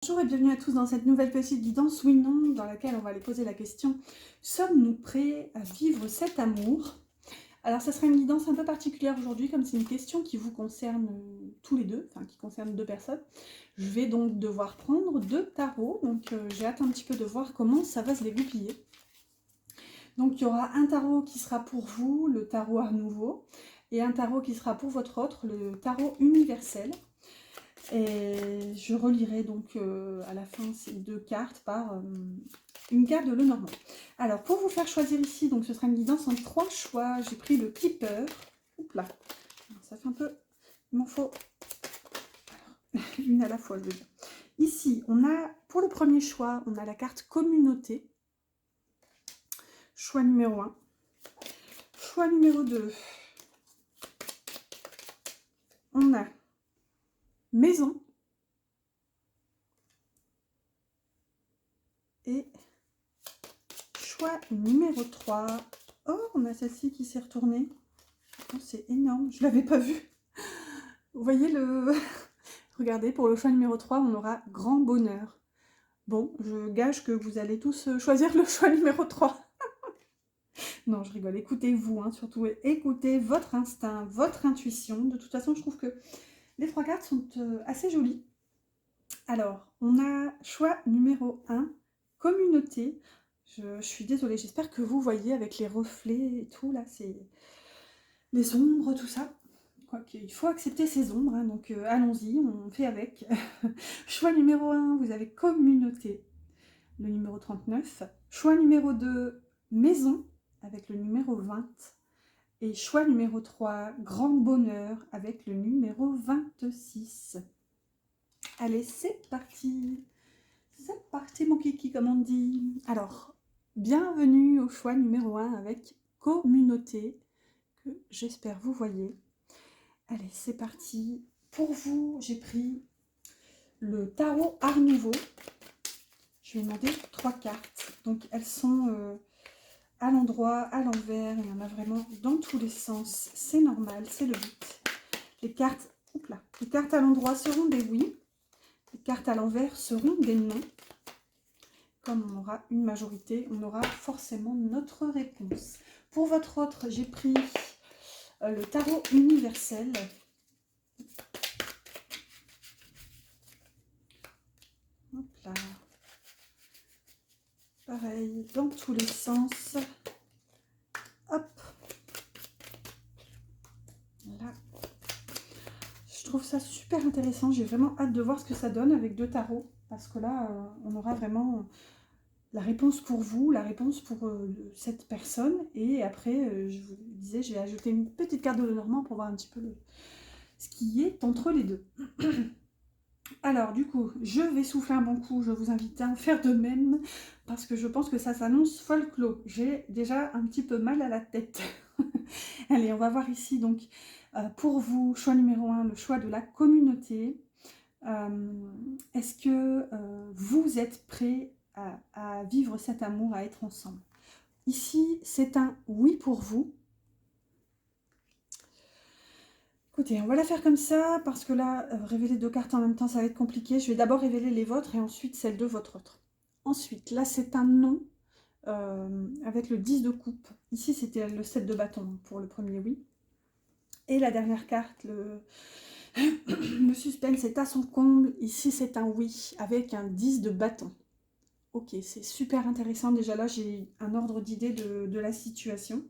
Bonjour et bienvenue à tous dans cette nouvelle petite guidance oui-non dans laquelle on va aller poser la question: sommes-nous prêts à vivre cet amour? Alors ça sera une guidance un peu particulière aujourd'hui, comme c'est une question qui vous concerne tous les deux, enfin qui concerne deux personnes. Je vais donc devoir prendre deux tarots, donc j'ai hâte un petit peu de voir comment ça va se dégoupiller. Donc il y aura un tarot qui sera pour vous, le tarot Art Nouveau, et un tarot qui sera pour votre autre, le tarot universel. Et je relirai donc à la fin ces deux cartes par une carte de Lenormand. Alors pour vous faire choisir ici, donc ce sera une guidance en 3 choix. J'ai pris le Keeper. Oups là, ça fait un peu... Il m'en faut alors, une à la fois, je veux dire. Ici, on a, pour le premier choix, on a la carte Communauté. Choix numéro 1. Choix numéro 2. On a Maison. Et choix numéro 3. Oh, on a celle-ci qui s'est retournée. Oh, c'est énorme, je ne l'avais pas vue. Vous voyez le... Regardez, pour le choix numéro 3, on aura Grand Bonheur. Bon, je gage que vous allez tous choisir le choix numéro 3. Non, je rigole. Écoutez-vous, hein, surtout. Écoutez votre instinct, votre intuition. De toute façon, je trouve que les 3 cartes sont assez jolies. Alors, on a choix numéro 1, Communauté. Je suis désolée, j'espère que vous voyez avec les reflets et tout, là, c'est les ombres, tout ça. Quoique, il faut accepter ces ombres, hein, donc allons-y, on fait avec. Choix numéro 1, vous avez Communauté, le numéro 39. Choix numéro 2, Maison, avec le numéro 20. Et choix numéro 3, Grand Bonheur, avec le numéro 26. Allez, c'est parti. C'est parti mon kiki, comme on dit. Alors, bienvenue au choix numéro 1 avec Communauté, que j'espère vous voyez. Allez, c'est parti. Pour vous, j'ai pris le tarot Art Nouveau. Je vais demander 3 cartes. Donc, elles sont à l'endroit, à l'envers. Il y en a vraiment dans tous les sens. C'est normal, c'est le but. Les cartes, les cartes à l'endroit seront des oui. Les cartes à l'envers seront des non. Comme on aura une majorité, on aura forcément notre réponse. Pour votre autre, j'ai pris le tarot universel. Hop là. Pareil, dans tous les sens. Hop. Là. Je trouve ça super intéressant. J'ai vraiment hâte de voir ce que ça donne avec 2 tarots. Parce que là, on aura vraiment la réponse pour vous, la réponse pour cette personne. Et après, je vous disais, je vais ajouter une petite carte de Lenormand pour voir un petit peu ce qui est entre les deux. Alors, du coup, je vais souffler un bon coup. Je vous invite à en faire de même. Parce que je pense que ça s'annonce folklore. J'ai déjà un petit peu mal à la tête. Allez, on va voir ici. Donc, pour vous, choix numéro 1, le choix de la communauté. Est-ce que vous êtes prêts à vivre cet amour, à être ensemble? Ici, c'est un oui pour vous. Écoutez, on va la faire comme ça, parce que là, révéler 2 cartes en même temps, ça va être compliqué. Je vais d'abord révéler les vôtres et ensuite celles de votre autre. Ensuite, là, c'est un non avec le 10 de coupe. Ici, c'était le 7 de bâton pour le premier oui. Et la dernière carte, le suspense est à son comble. Ici, c'est un oui avec un 10 de bâton. Ok, c'est super intéressant. Déjà là, j'ai un ordre d'idée de la situation.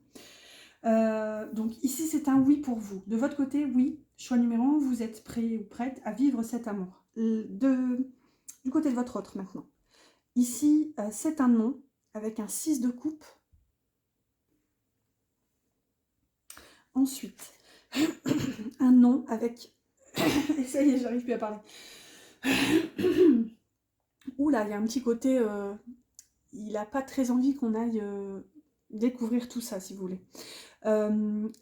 Donc ici, c'est un oui pour vous. De votre côté, oui, choix numéro 1, vous êtes prêt ou prête à vivre cet amour. Du côté de votre autre maintenant. Ici, c'est un non avec un 6 de coupe. Ensuite, un non avec... Et ça y est, j'arrive plus à parler. Ouh là, il y a un petit côté... il n'a pas très envie qu'on aille découvrir tout ça, si vous voulez.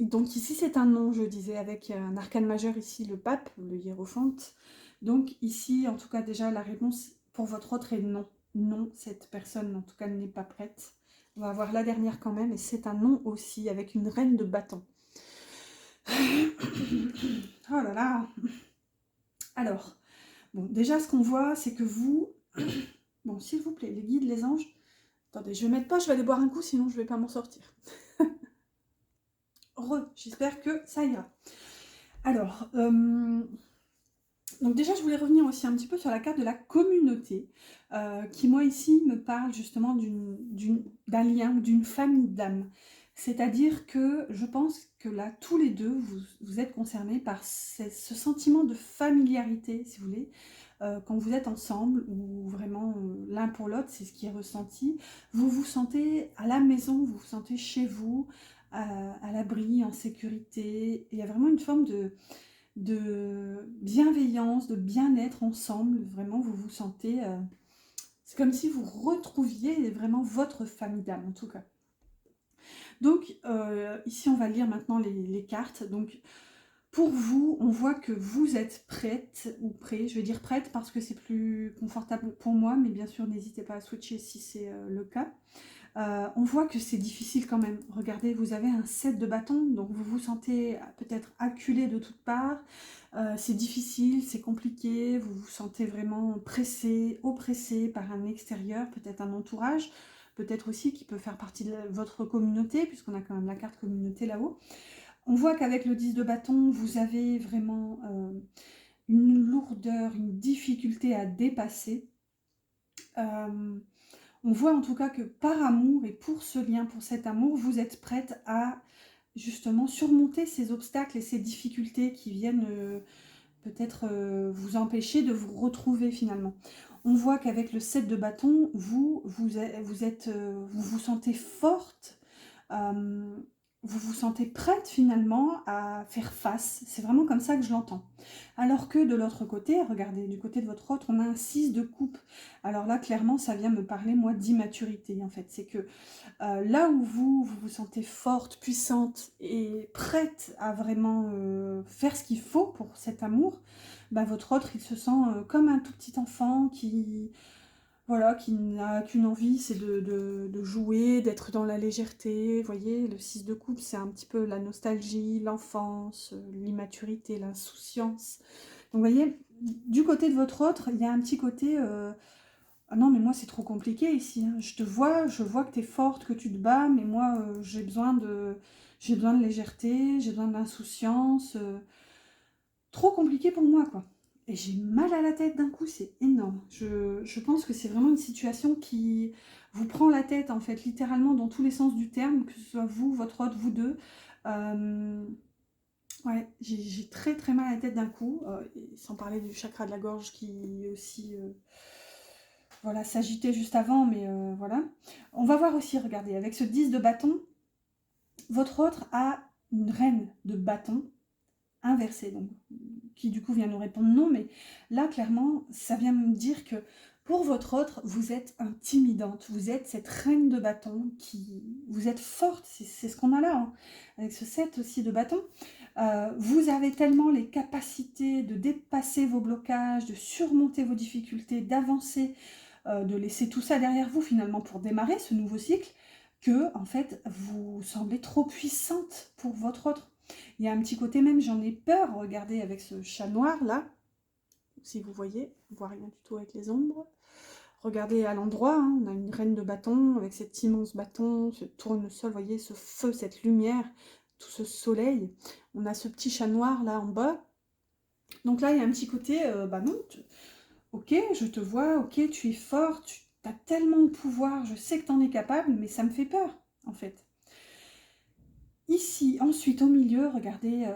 Donc ici, c'est un non, je disais, avec un arcane majeur ici, le pape, le hiérophante. Donc ici, en tout cas, déjà, la réponse pour votre autre est non. Non, cette personne, en tout cas, n'est pas prête. On va voir la dernière quand même, et c'est un non aussi, avec une reine de bâton. Oh là là. Alors, Bon, déjà, ce qu'on voit, c'est que vous... Bon, s'il vous plaît, les guides, les anges... Attendez, je vais mettre pas, je vais aller boire un coup, sinon je vais pas m'en sortir. J'espère que ça ira. Alors, donc déjà, je voulais revenir aussi un petit peu sur la carte de la communauté, qui, moi, ici, me parle justement d'un lien ou d'une famille d'âmes. C'est-à-dire que je pense que là, tous les deux, vous êtes concernés par ce sentiment de familiarité, si vous voulez, quand vous êtes ensemble, ou vraiment l'un pour l'autre, c'est ce qui est ressenti. Vous vous sentez à la maison, vous vous sentez chez vous, à l'abri, en sécurité. Il y a vraiment une forme de bienveillance, de bien-être ensemble. Vraiment, vous vous sentez... c'est comme si vous retrouviez vraiment votre famille d'âme, en tout cas. Donc, ici, on va lire maintenant les cartes. Donc, pour vous, on voit que vous êtes prête ou prêt. Je vais dire prête parce que c'est plus confortable pour moi, mais bien sûr, n'hésitez pas à switcher si c'est le cas. On voit que c'est difficile quand même. Regardez, vous avez un 7 de bâton, donc vous vous sentez peut-être acculé de toutes parts. C'est difficile, c'est compliqué, vous vous sentez vraiment pressé, oppressé par un extérieur, peut-être un entourage, peut-être aussi qui peut faire partie de votre communauté, puisqu'on a quand même la carte communauté là-haut. On voit qu'avec le 10 de bâton, vous avez vraiment une lourdeur, une difficulté à dépasser. On voit en tout cas que par amour et pour ce lien, pour cet amour, vous êtes prête à justement surmonter ces obstacles et ces difficultés qui viennent peut-être vous empêcher de vous retrouver finalement. On voit qu'avec le 7 de bâton, vous vous sentez forte, vous vous sentez prête finalement à faire face. C'est vraiment comme ça que je l'entends. Alors que de l'autre côté, regardez, du côté de votre autre, on a un 6 de coupe. Alors là, clairement, ça vient me parler, moi, d'immaturité, en fait. C'est que là où vous vous sentez forte, puissante et prête à vraiment faire ce qu'il faut pour cet amour, bah, votre autre, il se sent comme un tout petit enfant qui... Voilà, qui n'a qu'une envie, c'est de jouer, d'être dans la légèreté. Vous voyez, le 6 de coupe, c'est un petit peu la nostalgie, l'enfance, l'immaturité, l'insouciance. Donc, vous voyez, du côté de votre autre, il y a un petit côté... ah non, mais moi, c'est trop compliqué ici, hein. Je vois que tu es forte, que tu te bats, mais moi, j'ai besoin de légèreté, j'ai besoin d'insouciance. Trop compliqué pour moi, quoi. Et j'ai mal à la tête d'un coup, c'est énorme. Je pense que c'est vraiment une situation qui vous prend la tête, en fait, littéralement dans tous les sens du terme, que ce soit vous, votre autre, vous deux. Ouais, j'ai très très mal à la tête d'un coup, et sans parler du chakra de la gorge qui aussi voilà, s'agitait juste avant, mais voilà. On va voir aussi, regardez, avec ce 10 de bâton, votre autre a une reine de bâton inversée, donc qui du coup vient nous répondre non, mais là clairement ça vient me dire que pour votre autre vous êtes intimidante, vous êtes cette reine de bâton, vous êtes forte, c'est ce qu'on a là, hein. Avec ce 7 aussi de bâton, vous avez tellement les capacités de dépasser vos blocages, de surmonter vos difficultés, d'avancer, de laisser tout ça derrière vous finalement pour démarrer ce nouveau cycle, que en fait vous semblez trop puissante pour votre autre. Il y a un petit côté même, j'en ai peur, regardez avec ce chat noir là, si vous voyez, on voit rien du tout avec les ombres. Regardez à l'endroit, hein, on a une reine de bâton avec cet immense bâton, ce tournesol, vous voyez, ce feu, cette lumière, tout ce soleil. On a ce petit chat noir là en bas. Donc là, il y a un petit côté, bah non, ok, je te vois, ok, tu es fort, tu as tellement de pouvoir, je sais que tu en es capable, mais ça me fait peur, en fait. Ici, ensuite, au milieu, regardez,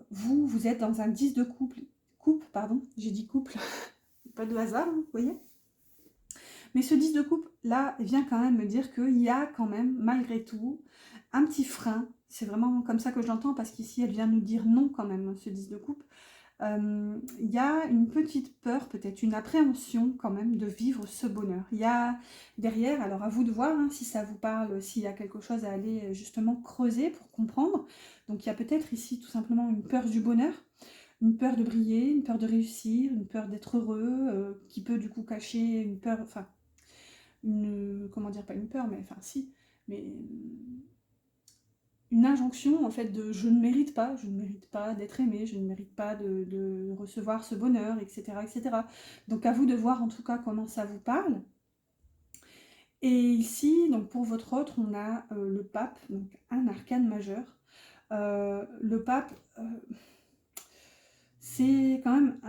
vous êtes dans un 10 de coupe, pardon, j'ai dit couple, pas de hasard, hein, vous voyez. Mais ce 10 de coupe, là, vient quand même me dire qu'il y a quand même, malgré tout, un petit frein. C'est vraiment comme ça que je l'entends, parce qu'ici, elle vient nous dire non quand même, ce 10 de coupe. Il y a une petite peur, peut-être une appréhension quand même de vivre ce bonheur. Il y a derrière, alors à vous de voir hein, si ça vous parle, s'il y a quelque chose à aller justement creuser pour comprendre. Donc il y a peut-être ici tout simplement une peur du bonheur, une peur de briller, une peur de réussir, une peur d'être heureux, qui peut du coup cacher une peur, enfin, comment dire, pas une peur, mais enfin si, mais une injonction en fait de je ne mérite pas d'être aimé, je ne mérite pas de recevoir ce bonheur, etc., etc. Donc à vous de voir en tout cas comment ça vous parle. Et ici, donc pour votre autre, on a le pape, donc un arcane majeur. Le pape, c'est quand même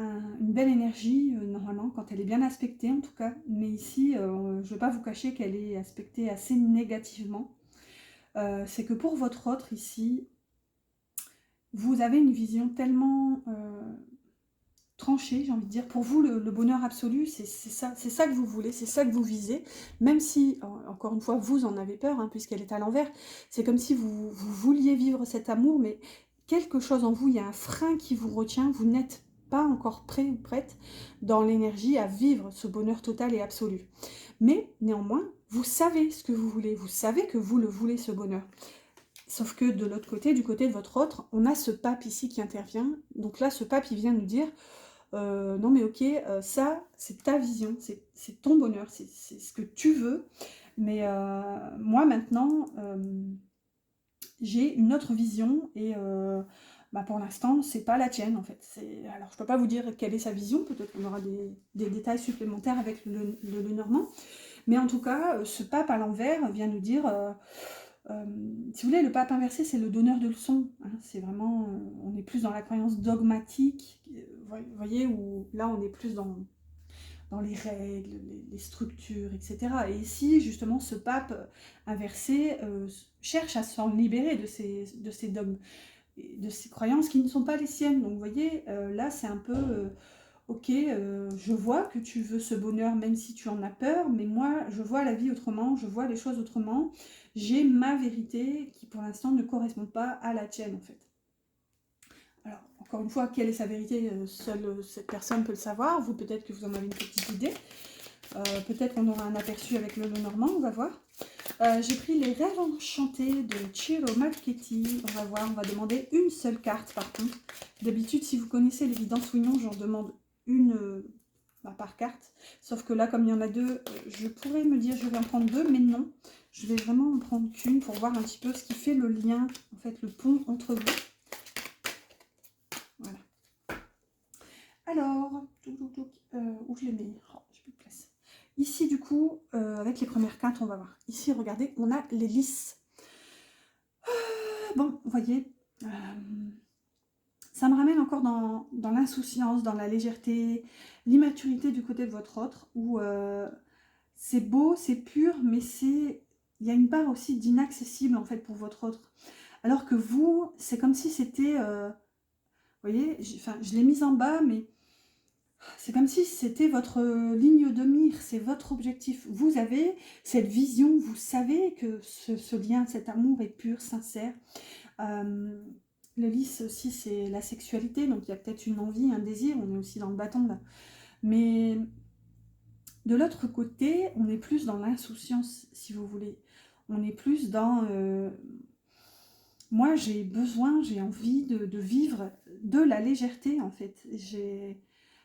une belle énergie, normalement, quand elle est bien aspectée en tout cas. Mais ici, je ne vais pas vous cacher qu'elle est aspectée assez négativement. C'est que pour votre autre ici, vous avez une vision tellement tranchée, j'ai envie de dire. Pour vous, le bonheur absolu, c'est ça que vous voulez, c'est ça que vous visez. Même si, encore une fois, vous en avez peur, hein, puisqu'elle est à l'envers. C'est comme si vous vouliez vivre cet amour, mais quelque chose en vous, il y a un frein qui vous retient. Vous n'êtes pas encore prêt ou prête dans l'énergie à vivre ce bonheur total et absolu. Mais néanmoins, vous savez ce que vous voulez. Vous savez que vous le voulez, ce bonheur. Sauf que de l'autre côté, du côté de votre autre, on a ce pape ici qui intervient. Donc là, ce pape, il vient nous dire, non mais ok, ça, c'est ta vision, c'est ton bonheur, c'est ce que tu veux. Mais moi, maintenant, j'ai une autre vision et pour l'instant, c'est pas la tienne en fait. Alors, je peux pas vous dire quelle est sa vision, peut-être qu'on aura des détails supplémentaires avec le Normand. Mais en tout cas, ce pape à l'envers vient nous dire... si vous voulez, le pape inversé, c'est le donneur de leçons. Hein, c'est vraiment, on est plus dans la croyance dogmatique, vous voyez, où là, on est plus dans les règles, les structures, etc. Et ici, justement, ce pape inversé cherche à s'en libérer de ces dogmes, de ces croyances qui ne sont pas les siennes. Donc, vous voyez, là, c'est un peu... ok, je vois que tu veux ce bonheur même si tu en as peur, mais moi, je vois la vie autrement, je vois les choses autrement. J'ai ma vérité qui, pour l'instant, ne correspond pas à la tienne, en fait. Alors, encore une fois, quelle est sa vérité? Seule cette personne peut le savoir. Vous, peut-être que vous en avez une petite idée. Peut-être qu'on aura un aperçu avec le Normand, on va voir. J'ai pris les rêves enchantés de Ciro Marchetti. On va voir, on va demander une seule carte, par contre. D'habitude, si vous connaissez l'évidence ou non, j'en demande une par carte. Sauf que là, comme il y en a deux, je pourrais me dire je vais en prendre deux, mais non. Je vais vraiment en prendre qu'une pour voir un petit peu ce qui fait le lien, en fait, le pont entre vous. Voilà. Alors, où je les mets? Oh, j'ai plus de place. Ici, du coup, avec les premières cartes, on va voir. Ici, regardez, on a les lys. Bon, vous voyez, ça me ramène encore dans l'insouciance, dans la légèreté, l'immaturité du côté de votre autre, où c'est beau, c'est pur, mais il y a une part aussi d'inaccessible, en fait, pour votre autre. Alors que vous, c'est comme si c'était... vous voyez, je l'ai mise en bas, mais c'est comme si c'était votre ligne de mire, c'est votre objectif. Vous avez cette vision, vous savez que ce lien, cet amour est pur, sincère. Le lys aussi, c'est la sexualité, donc il y a peut-être une envie, un désir, on est aussi dans le bâton là. Mais de l'autre côté, on est plus dans l'insouciance, si vous voulez. On est plus dans... moi, j'ai besoin, j'ai envie de vivre de la légèreté, en fait.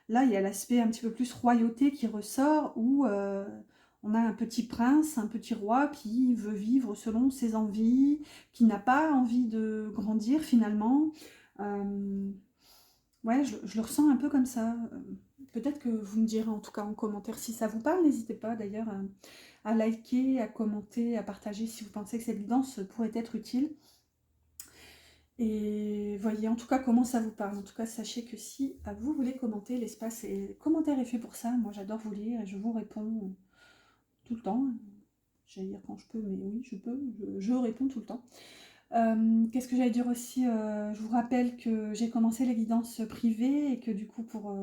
Là, il y a l'aspect un petit peu plus royauté qui ressort, où on a un petit prince, un petit roi qui veut vivre selon ses envies, qui n'a pas envie de grandir finalement. Ouais, je le ressens un peu comme ça. Peut-être que vous me direz en tout cas en commentaire si ça vous parle. N'hésitez pas d'ailleurs à liker, à commenter, à partager si vous pensez que cette guidance pourrait être utile. Et voyez en tout cas comment ça vous parle. En tout cas, sachez que si vous voulez commenter, l'espace et commentaire est fait pour ça. Moi, j'adore vous lire et je vous réponds tout le temps. J'allais dire quand je peux, mais oui, je peux. Je réponds tout le temps. Qu'est-ce que j'allais dire aussi? Je vous rappelle que j'ai commencé les guidances privées et que du coup, pour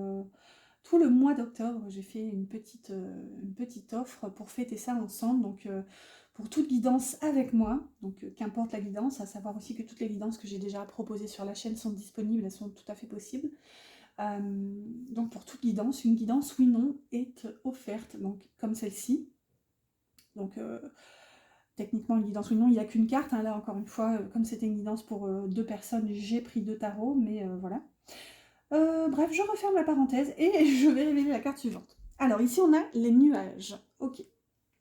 tout le mois d'octobre, j'ai fait une petite offre pour fêter ça ensemble. Donc, pour toute guidance avec moi, donc qu'importe la guidance, à savoir aussi que toutes les guidances que j'ai déjà proposées sur la chaîne sont disponibles, elles sont tout à fait possibles. Donc pour toute guidance, une guidance oui non est offerte, donc comme celle-ci. Donc techniquement une guidance oui non, il n'y a qu'une carte, hein. Là encore une fois, comme c'était une guidance pour deux personnes, j'ai pris deux tarots, mais voilà. Bref, je referme la parenthèse et je vais révéler la carte suivante. Alors ici on a les nuages, ok.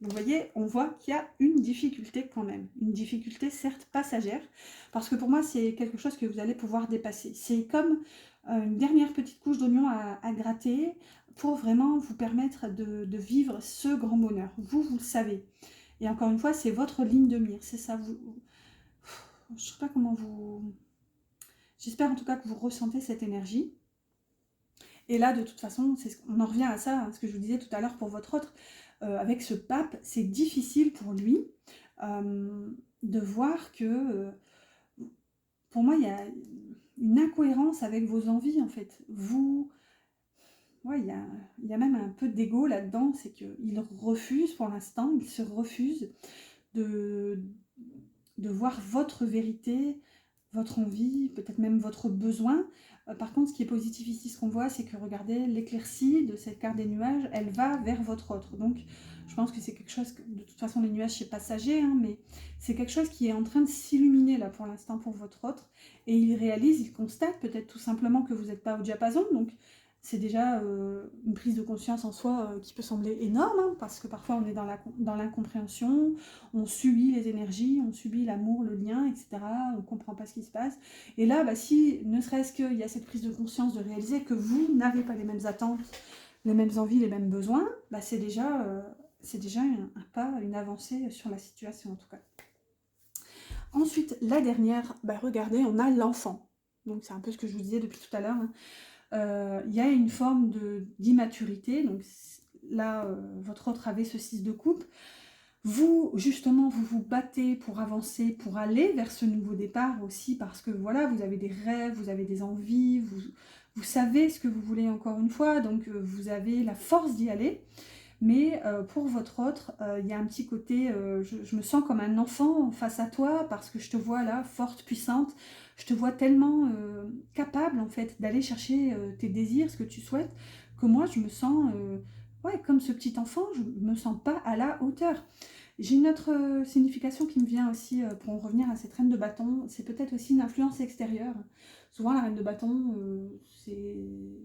Vous voyez, on voit qu'il y a une difficulté quand même. Une difficulté certes passagère, parce que pour moi, c'est quelque chose que vous allez pouvoir dépasser. C'est comme une dernière petite couche d'oignon à gratter pour vraiment vous permettre de vivre ce grand bonheur. Vous, vous le savez. Et encore une fois, c'est votre ligne de mire. C'est ça. Je ne sais pas comment vous... J'espère en tout cas que vous ressentez cette énergie. Et là, de toute façon, on en revient à ça, hein, ce que je vous disais tout à l'heure pour votre autre. Avec ce pape, c'est difficile pour lui de voir que, pour moi, il y a une incohérence avec vos envies, en fait. Ouais, il y a même un peu d'ego là-dedans, c'est qu'il refuse, pour l'instant, il se refuse de, de voir votre vérité, votre envie, peut-être même votre besoin. Par contre, ce qui est positif ici, ce qu'on voit, c'est que regardez, l'éclaircie de cette carte des nuages, elle va vers votre autre. Donc, je pense que c'est quelque chose, de toute façon, les nuages, c'est passager, hein, mais c'est quelque chose qui est en train de s'illuminer là pour l'instant pour votre autre. Et il réalise, il constate peut-être tout simplement que vous n'êtes pas au diapason. Donc, c'est déjà une prise de conscience en soi qui peut sembler énorme, hein, parce que parfois on est dans l'incompréhension, on subit les énergies, on subit l'amour, le lien, etc. On ne comprend pas ce qui se passe. Et là, bah, si ne serait-ce qu'il y a cette prise de conscience de réaliser que vous n'avez pas les mêmes attentes, les mêmes envies, les mêmes besoins, bah, c'est déjà un pas, une avancée sur la situation en tout cas. Ensuite, la dernière, bah, regardez, on a l'enfant. Donc c'est un peu ce que je vous disais depuis tout à l'heure, hein. Y a une forme d'immaturité. Donc là, votre autre avait ce 6 de coupe. Vous, justement, vous vous battez pour avancer, pour aller vers ce nouveau départ aussi, parce que voilà, vous avez des rêves, vous avez des envies, vous savez ce que vous voulez encore une fois, donc vous avez la force d'y aller. Mais pour votre autre, il y a un petit côté, je me sens comme un enfant face à toi, parce que je te vois là, forte, puissante, je te vois tellement capable en fait d'aller chercher tes désirs, ce que tu souhaites, que moi je me sens ouais, comme ce petit enfant, je ne me sens pas à la hauteur. J'ai une autre signification qui me vient aussi, pour en revenir à cette reine de bâton, c'est peut-être aussi une influence extérieure. Souvent la reine de bâton, c'est...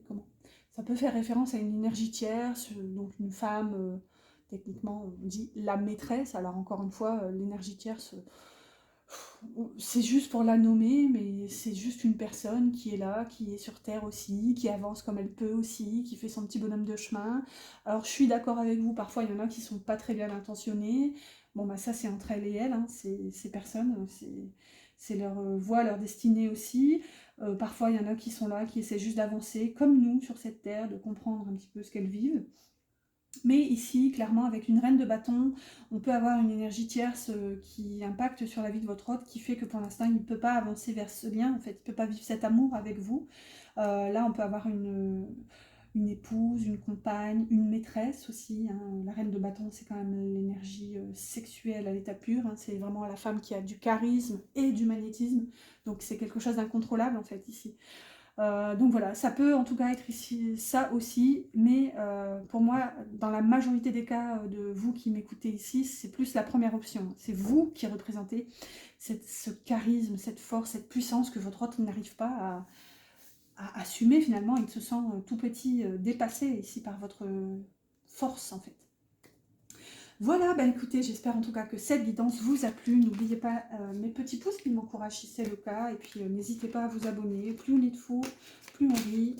comment ? Ça peut faire référence à une énergie tierce, donc une femme, techniquement on dit la maîtresse, alors encore une fois, l'énergie tierce, c'est juste pour la nommer, mais c'est juste une personne qui est là, qui est sur Terre aussi, qui avance comme elle peut aussi, qui fait son petit bonhomme de chemin. Alors je suis d'accord avec vous, parfois il y en a qui sont pas très bien intentionnés. Bon bah ça c'est entre elle et elle, hein, ces personnes, c'est leur voie, leur destinée aussi. Parfois il y en a qui sont là, qui essaient juste d'avancer comme nous sur cette Terre, de comprendre un petit peu ce qu'elles vivent. Mais ici, clairement, avec une reine de bâton, on peut avoir une énergie tierce qui impacte sur la vie de votre hôte, qui fait que pour l'instant, il ne peut pas avancer vers ce lien, en fait, il ne peut pas vivre cet amour avec vous. Là, on peut avoir une épouse, une compagne, une maîtresse aussi, hein. La reine de bâton, c'est quand même l'énergie sexuelle à l'état pur, hein. C'est vraiment la femme qui a du charisme et du magnétisme, donc c'est quelque chose d'incontrôlable, en fait, ici. Donc voilà, ça peut en tout cas être ici ça aussi, mais pour moi, dans la majorité des cas de vous qui m'écoutez ici, c'est plus la première option. C'est vous qui représentez ce charisme, cette force, cette puissance que votre autre n'arrive pas à assumer finalement. Il se sent tout petit, dépassé ici par votre force en fait. Voilà, bah écoutez, j'espère en tout cas que cette guidance vous a plu. N'oubliez pas mes petits pouces qui m'encouragent si c'est le cas. Et puis n'hésitez pas à vous abonner. Plus on est de fous, plus on rit.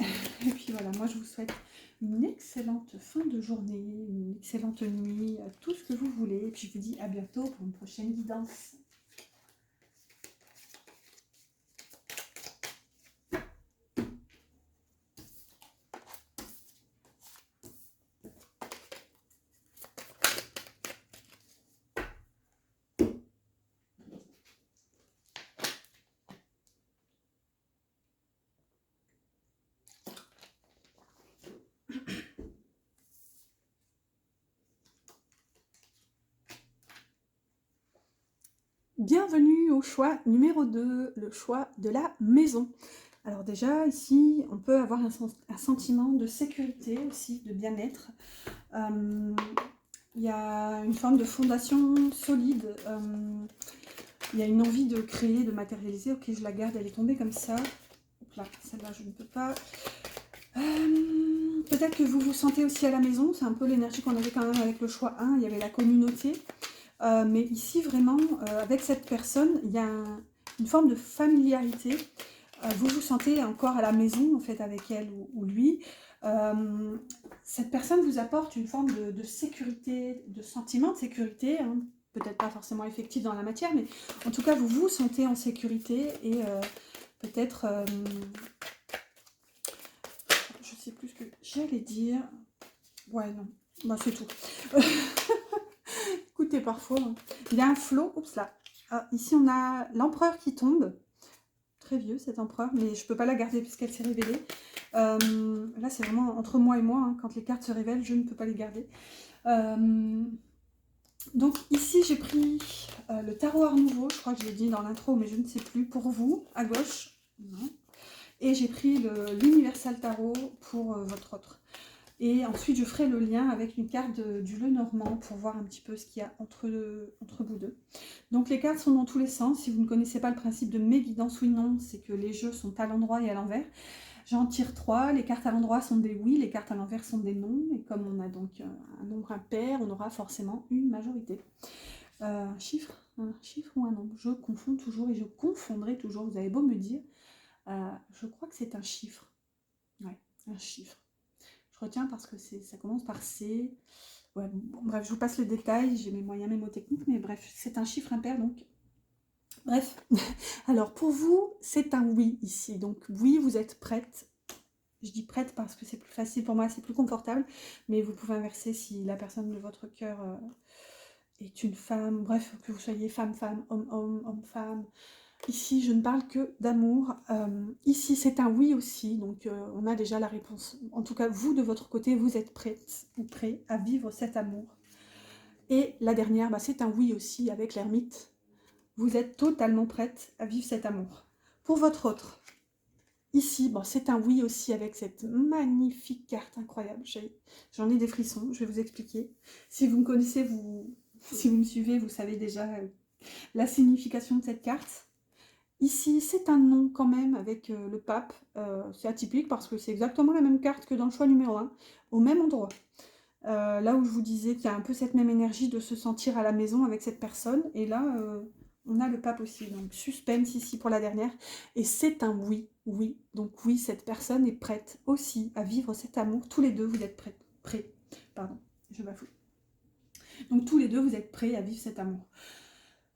Et puis voilà, moi je vous souhaite une excellente fin de journée, une excellente nuit, tout ce que vous voulez. Et puis je vous dis à bientôt pour une prochaine guidance. Bienvenue au choix numéro 2, le choix de la maison. Alors déjà, ici, on peut avoir un sentiment de sécurité aussi, de bien-être. Il y a une forme de fondation solide. Il y a une envie de créer, de matérialiser. Ok, je la garde, elle est tombée comme ça. Hop là, celle-là, je ne peux pas. Peut-être que vous vous sentez aussi à la maison, c'est un peu l'énergie qu'on avait quand même avec le choix 1, il y avait la communauté. Mais ici, vraiment, avec cette personne, il y a une forme de familiarité. Vous vous sentez encore à la maison, en fait, avec elle ou lui. Cette personne vous apporte une forme de sécurité, de sentiment de sécurité, hein. Peut-être pas forcément effectif dans la matière, mais en tout cas, vous vous sentez en sécurité et peut-être... je sais plus ce que j'allais dire. Ouais, non. Bah, c'est tout. Écoutez, parfois, hein. Il y a un flot. Oups là. Ah, ici, on a l'empereur qui tombe. Très vieux, cet empereur, mais je ne peux pas la garder puisqu'elle s'est révélée. Là, c'est vraiment entre moi et moi. Hein, quand les cartes se révèlent, je ne peux pas les garder. Donc, ici, j'ai pris le tarot Art Nouveau. Je crois que je l'ai dit dans l'intro, mais je ne sais plus. Pour vous, à gauche. Non. Et j'ai pris l'Universal Tarot pour votre autre. Et ensuite, je ferai le lien avec une carte du Lenormand pour voir un petit peu ce qu'il y a entre vous deux. Donc, les cartes sont dans tous les sens. Si vous ne connaissez pas le principe de mes guidances oui non, c'est que les jeux sont à l'endroit et à l'envers. J'en tire 3. Les cartes à l'endroit sont des oui, les cartes à l'envers sont des non. Et comme on a donc un nombre impair, on aura forcément une majorité. Un chiffre ou un nombre? Je confonds toujours et je confondrai toujours. Vous avez beau me dire. Je crois que c'est un chiffre. Ouais, un chiffre. Je retiens parce que ça commence par C. Ouais, bon, bref, je vous passe les détails, j'ai mes moyens mémotechniques, mais bref, c'est un chiffre impair, donc... Bref, alors pour vous, c'est un oui ici. Donc oui, vous êtes prête. Je dis prête parce que c'est plus facile pour moi, c'est plus confortable, mais vous pouvez inverser si la personne de votre cœur est une femme. Bref, que vous soyez femme-femme, homme-homme, homme-femme. Ici, je ne parle que d'amour. Ici, c'est un oui aussi, donc on a déjà la réponse. En tout cas, vous, de votre côté, vous êtes prête ou prêt à vivre cet amour. Et la dernière, bah, c'est un oui aussi avec l'ermite. Vous êtes totalement prête à vivre cet amour. Pour votre autre, ici, bon, c'est un oui aussi avec cette magnifique carte incroyable. J'en ai des frissons, je vais vous expliquer. Si vous me connaissez, si vous me suivez, vous savez déjà la signification de cette carte. Ici, c'est un non quand même avec le pape. C'est atypique parce que c'est exactement la même carte que dans le choix numéro 1, au même endroit. Là où je vous disais qu'il y a un peu cette même énergie de se sentir à la maison avec cette personne. Et là, on a le pape aussi. Donc, suspense ici pour la dernière. Et c'est un oui, oui. Donc oui, cette personne est prête aussi à vivre cet amour. Tous les deux, vous êtes prêts. Pardon, je bafouille. Donc tous les deux, vous êtes prêts à vivre cet amour.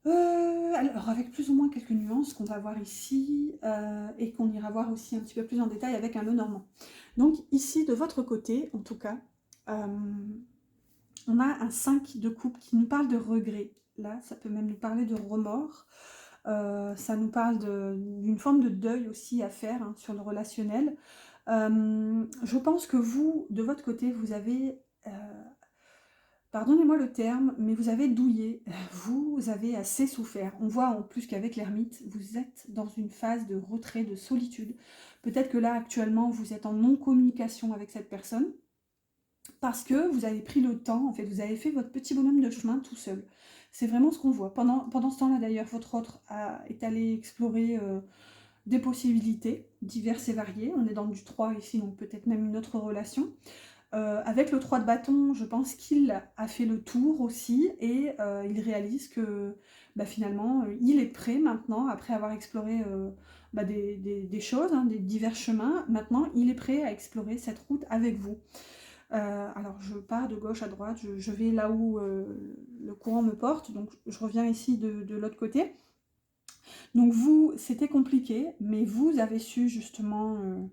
Alors avec plus ou moins quelques nuances qu'on va voir ici et qu'on ira voir aussi un petit peu plus en détail avec un Lenormand. Donc ici de votre côté en tout cas on a un 5 de coupe qui nous parle de regret. Là ça peut même nous parler de remords, ça nous parle d'une forme de deuil aussi à faire hein, sur le relationnel. Je pense que vous de votre côté vous avez pardonnez-moi le terme, mais vous avez douillé, vous avez assez souffert. On voit en plus qu'avec l'ermite, vous êtes dans une phase de retrait, de solitude. Peut-être que là, actuellement, vous êtes en non-communication avec cette personne, parce que vous avez pris le temps, en fait, vous avez fait votre petit bonhomme de chemin tout seul. C'est vraiment ce qu'on voit. Pendant ce temps-là, d'ailleurs, votre autre est allé explorer des possibilités diverses et variées. On est dans du 3 ici, donc peut-être même une autre relation. Avec le 3 de bâton, je pense qu'il a fait le tour aussi et il réalise que bah, finalement, il est prêt maintenant, après avoir exploré bah, des choses, hein, des divers chemins. Maintenant, il est prêt à explorer cette route avec vous. Alors, je pars de gauche à droite, je vais là où le courant me porte, donc je reviens ici de l'autre côté. Donc vous, c'était compliqué, mais vous avez su justement...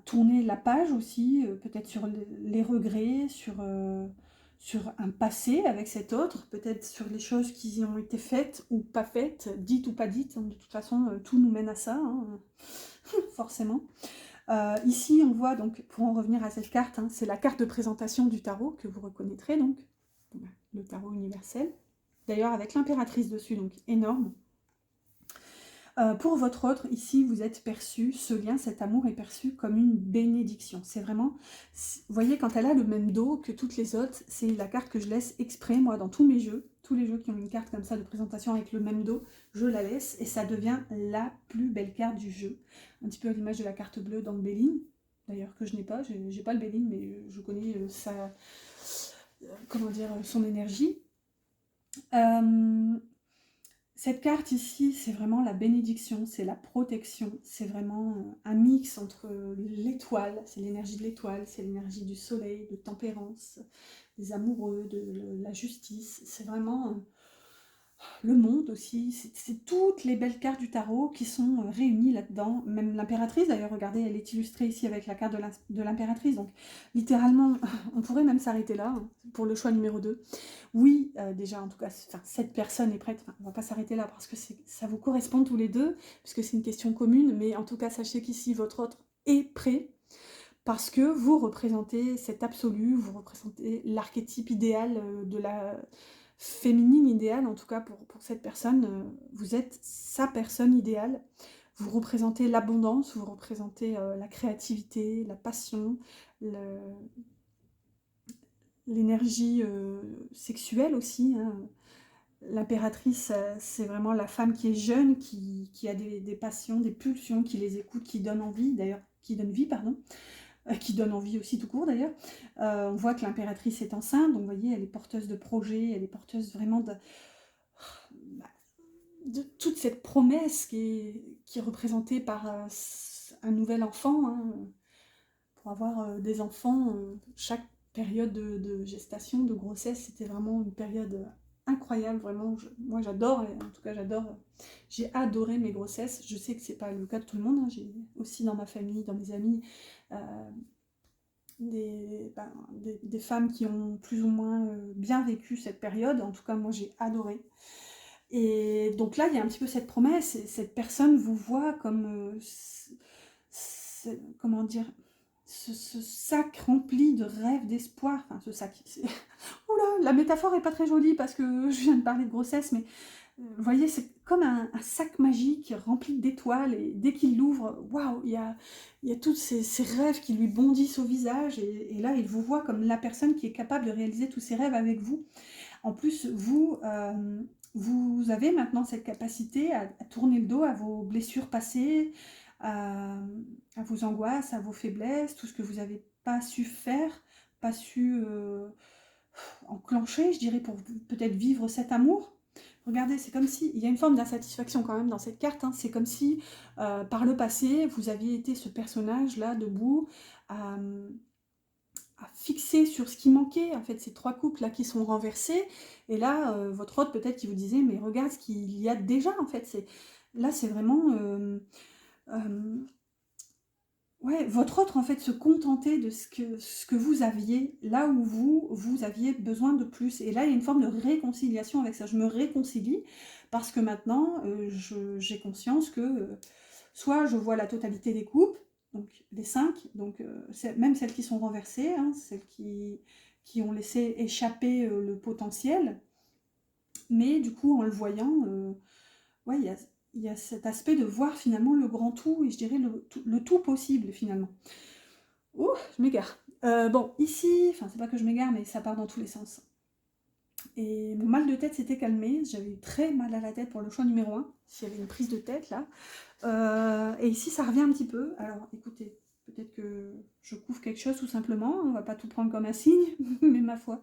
tourner la page aussi, peut-être sur les regrets, sur un passé avec cet autre, peut-être sur les choses qui ont été faites ou pas faites, dites ou pas dites. De toute façon, tout nous mène à ça, hein, forcément. Ici, on voit, donc, pour en revenir à cette carte, hein, c'est la carte de présentation du tarot que vous reconnaîtrez, donc, le tarot universel. D'ailleurs, avec l'impératrice dessus, donc énorme. Pour votre autre, ici, vous êtes perçu, ce lien, cet amour est perçu comme une bénédiction. C'est vraiment, vous voyez, quand elle a le même dos que toutes les autres, c'est la carte que je laisse exprès, moi, dans tous mes jeux. Tous les jeux qui ont une carte comme ça de présentation avec le même dos, je la laisse et ça devient la plus belle carte du jeu. Un petit peu à l'image de la carte bleue dans le Béline. d'ailleurs, que je n'ai pas. J'ai pas le Béline, mais je connais comment dire, son énergie. Cette carte ici, c'est vraiment la bénédiction, c'est la protection, c'est vraiment un mix entre l'étoile, c'est l'énergie de l'étoile, c'est l'énergie du soleil, de tempérance, des amoureux, de la justice. C'est vraiment le monde aussi, c'est toutes les belles cartes du tarot qui sont réunies là-dedans. Même l'impératrice, d'ailleurs, regardez, elle est illustrée ici avec la carte de l'impératrice. Donc, littéralement, on pourrait même s'arrêter là, hein, pour le choix numéro 2. Oui, déjà, en tout cas, cette personne est prête. Enfin, on va pas s'arrêter là parce que ça vous correspond tous les deux, puisque c'est une question commune. Mais en tout cas, sachez qu'ici, votre autre est prêt parce que vous représentez cet absolu, vous représentez l'archétype idéal de la féminine idéale, en tout cas pour cette personne, vous êtes sa personne idéale. Vous représentez l'abondance, vous représentez la créativité, la passion, l'énergie sexuelle aussi, hein. L'impératrice, c'est vraiment la femme qui est jeune, qui a des passions, des pulsions, qui les écoute, qui donne envie, d'ailleurs, qui donne vie, pardon, qui donne envie aussi tout court d'ailleurs. On voit que l'impératrice est enceinte, donc vous voyez, elle est porteuse de projets, elle est porteuse vraiment de toute cette promesse qui est représentée par un nouvel enfant, hein. Pour avoir des enfants, chaque période de gestation, de grossesse, c'était vraiment une période incroyable, vraiment. Moi j'adore, en tout cas j'ai adoré mes grossesses. Je sais que c'est pas le cas de tout le monde, hein. J'ai aussi dans ma famille, dans mes amis, des femmes qui ont plus ou moins bien vécu cette période. En tout cas, moi j'ai adoré. Et donc là, il y a un petit peu cette promesse, et cette personne vous voit comme, comment dire, ce sac rempli de rêves, d'espoir, enfin ce sac, oula, la métaphore est pas très jolie parce que je viens de parler de grossesse, mais vous voyez, c'est comme un sac magique rempli d'étoiles, et dès qu'il l'ouvre, waouh, il y a tous ces rêves qui lui bondissent au visage, et là, il vous voit comme la personne qui est capable de réaliser tous ses rêves avec vous. En plus, vous avez maintenant cette capacité à tourner le dos à vos blessures passées, à vos angoisses, à vos faiblesses, tout ce que vous n'avez pas su faire, pas su enclencher, je dirais, pour peut-être vivre cet amour. Regardez, c'est comme si, il y a une forme d'insatisfaction quand même dans cette carte, hein. C'est comme si, par le passé, vous aviez été ce personnage-là, debout, à fixer sur ce qui manquait, en fait, ces trois coupes là qui sont renversées, et là, votre hôte peut-être qui vous disait, mais regarde ce qu'il y a déjà, en fait, là c'est vraiment, ouais, votre autre en fait se contentait de ce que vous aviez, là où vous aviez besoin de plus, et là il y a une forme de réconciliation avec ça. Je me réconcilie parce que maintenant, j'ai conscience que, soit je vois la totalité des coupes, donc les 5, donc même celles qui sont renversées, hein, celles qui ont laissé échapper le potentiel, mais du coup, en le voyant, ouais, il y a cet aspect de voir finalement le grand tout, et je dirais le tout possible finalement. Ouh, je m'égare. Bon, ici, enfin c'est pas que je m'égare, mais ça part dans tous les sens. Et mon mal de tête s'était calmé, j'avais eu très mal à la tête pour le choix numéro 1, s'il y avait une prise de tête là. Et ici ça revient un petit peu, alors écoutez, peut-être que je couvre quelque chose tout simplement, on va pas tout prendre comme un signe, mais ma foi.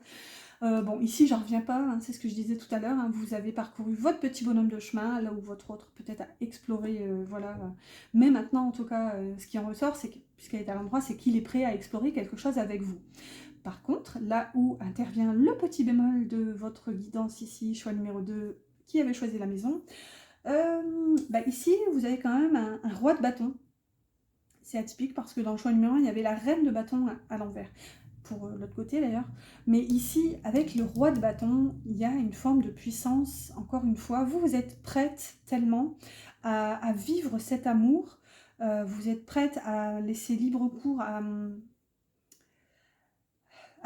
Bon, ici, j'en reviens pas, hein, c'est ce que je disais tout à l'heure, hein, vous avez parcouru votre petit bonhomme de chemin, là où votre autre peut-être a exploré, voilà. Mais maintenant, en tout cas, ce qui en ressort, c'est que, puisqu'elle est à l'endroit, c'est qu'il est prêt à explorer quelque chose avec vous. Par contre, là où intervient le petit bémol de votre guidance ici, choix numéro 2, qui avait choisi la maison, ici, vous avez quand même un roi de bâton. C'est atypique parce que dans le choix numéro 1, il y avait la reine de bâton à l'envers, pour l'autre côté d'ailleurs. Mais ici, avec le roi de bâton, il y a une forme de puissance, encore une fois. Vous êtes prête tellement à vivre cet amour, vous êtes prête à laisser libre cours à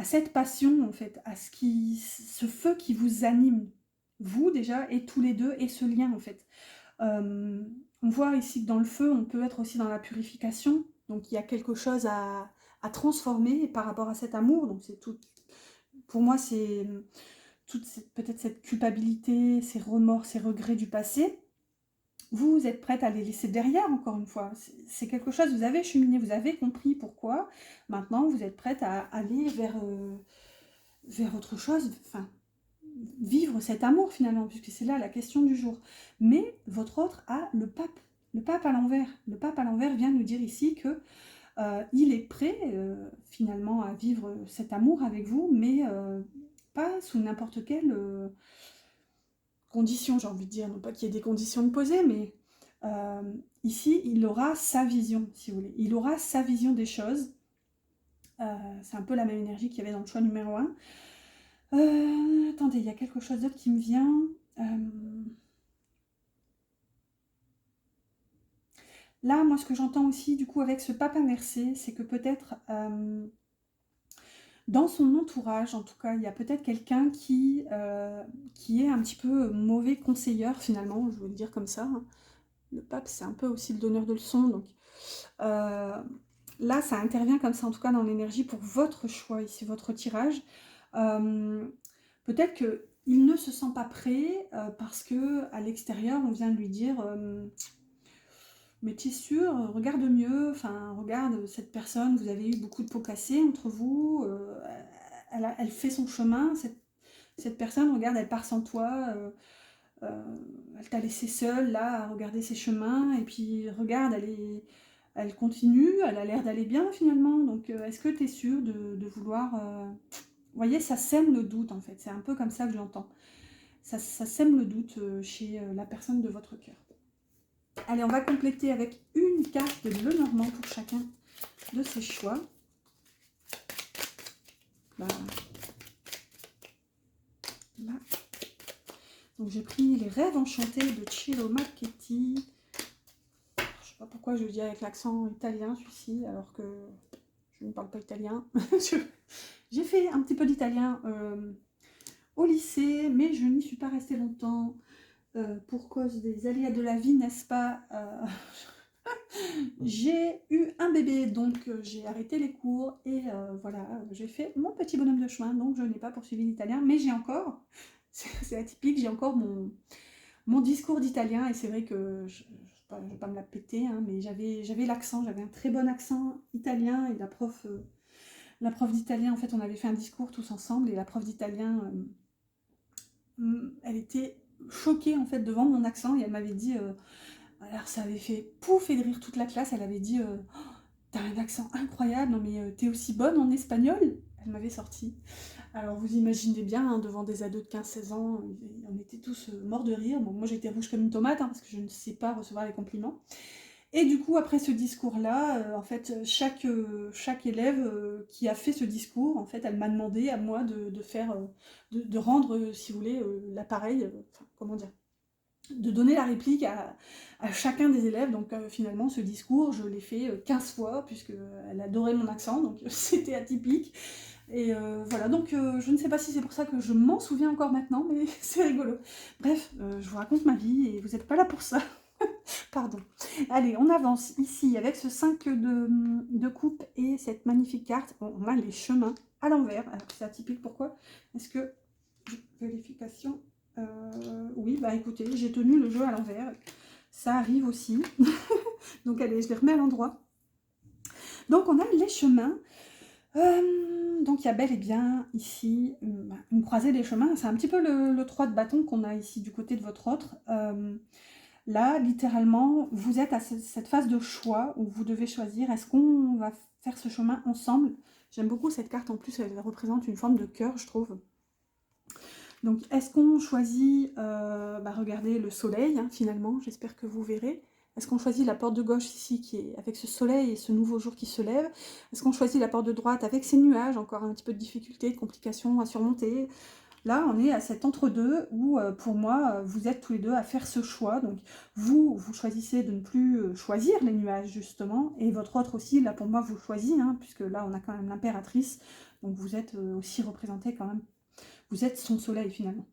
cette passion, en fait, à ce feu qui vous anime, vous déjà, et tous les deux, et ce lien, en fait. On voit ici que dans le feu, on peut être aussi dans la purification, donc il y a quelque chose à transformer par rapport à cet amour, donc c'est tout, pour moi c'est toute peut-être cette culpabilité, ces remords, ces regrets du passé, vous êtes prête à les laisser derrière, encore une fois. C'est quelque chose, vous avez cheminé, vous avez compris pourquoi. Maintenant, vous êtes prête à aller vers autre chose, enfin, vivre cet amour finalement, puisque c'est là la question du jour. Mais votre autre a le pape à l'envers. Le pape à l'envers vient nous dire ici que il est prêt finalement à vivre cet amour avec vous, mais pas sous n'importe quelle condition, j'ai envie de dire. Non pas qu'il y ait des conditions de poser, mais ici, il aura sa vision, si vous voulez. Il aura sa vision des choses. C'est un peu la même énergie qu'il y avait dans le choix numéro 1. Attendez, il y a quelque chose d'autre qui me vient. Là, moi, ce que j'entends aussi, du coup, avec ce pape inversé, c'est que peut-être, dans son entourage, en tout cas, il y a peut-être quelqu'un qui est un petit peu mauvais conseilleur, finalement, je vais le dire comme ça. Hein. Le pape, c'est un peu aussi le donneur de leçons, donc... là, ça intervient comme ça, en tout cas, dans l'énergie pour votre choix, ici, votre tirage. Peut-être qu'il ne se sent pas prêt parce que à l'extérieur, on vient de lui dire... mais tu es sûr, regarde mieux, enfin, regarde cette personne, vous avez eu beaucoup de pots cassés entre vous, elle fait son chemin, cette personne, regarde, elle part sans toi, elle t'a laissé seule là à regarder ses chemins, et puis regarde, elle continue, elle a l'air d'aller bien finalement, donc est-ce que tu es sûr de vouloir... Vous voyez, ça sème le doute en fait, c'est un peu comme ça que je l'entends. Ça sème le doute chez la personne de votre cœur. Allez, on va compléter avec une carte de Lenormand pour chacun de ses choix. Là. Donc j'ai pris les rêves enchantés de Ciro Marchetti. Je ne sais pas pourquoi je le dis avec l'accent italien celui-ci, alors que je ne parle pas italien. J'ai fait un petit peu d'italien au lycée, mais je n'y suis pas restée longtemps pour cause des aléas de la vie, n'est-ce pas J'ai eu un bébé, donc j'ai arrêté les cours et voilà, j'ai fait mon petit bonhomme de chemin, donc je n'ai pas poursuivi l'italien, mais j'ai encore, c'est atypique, j'ai encore mon discours d'italien et c'est vrai que je ne vais pas me la péter, hein, mais j'avais l'accent, j'avais un très bon accent italien et la prof d'italien, en fait, on avait fait un discours tous ensemble et la prof d'italien, elle était choquée en fait devant mon accent et elle m'avait dit... alors ça avait fait pouf et de rire toute la classe. Elle avait dit oh, t'as un accent incroyable, non mais t'es aussi bonne en espagnol. Elle m'avait sorti. Alors vous imaginez bien, hein, devant des ados de 15-16 ans, on était tous morts de rire. Bon, moi j'étais rouge comme une tomate hein, parce que je ne sais pas recevoir les compliments. Et du coup, après ce discours-là, en fait, chaque élève qui a fait ce discours, en fait, elle m'a demandé à moi de faire, de rendre, si vous voulez, l'appareil, enfin, comment dire, de donner la réplique à chacun des élèves. Donc finalement, ce discours, je l'ai fait 15 fois, puisqu'elle adorait mon accent, donc c'était atypique. Et voilà, donc je ne sais pas si c'est pour ça que je m'en souviens encore maintenant, mais c'est rigolo. Bref, je vous raconte ma vie et vous n'êtes pas là pour ça. Pardon. Allez, on avance ici avec ce 5 de coupe et cette magnifique carte. Bon, on a les chemins à l'envers. Alors c'est atypique, pourquoi? Est-ce que... Vérification... oui, bah écoutez, j'ai tenu le jeu à l'envers. Ça arrive aussi. Donc allez, je les remets à l'endroit. Donc on a les chemins. Donc il y a bel et bien ici une croisée des chemins. C'est un petit peu le 3 de bâton qu'on a ici du côté de votre autre. Là, littéralement, vous êtes à cette phase de choix où vous devez choisir. Est-ce qu'on va faire ce chemin ensemble? J'aime beaucoup cette carte. En plus, elle représente une forme de cœur, je trouve. Donc, est-ce qu'on choisit, regardez le soleil, hein, finalement, j'espère que vous verrez. Est-ce qu'on choisit la porte de gauche ici, qui est avec ce soleil et ce nouveau jour qui se lève? Est-ce qu'on choisit la porte de droite avec ces nuages, encore un petit peu de difficultés, de complications à surmonter? Là, on est à cet entre-deux où, pour moi, vous êtes tous les deux à faire ce choix. Donc, vous choisissez de ne plus choisir les nuages, justement, et votre autre aussi, là, pour moi, vous choisissez, hein, puisque là, on a quand même l'impératrice. Donc, vous êtes aussi représenté quand même. Vous êtes son soleil finalement.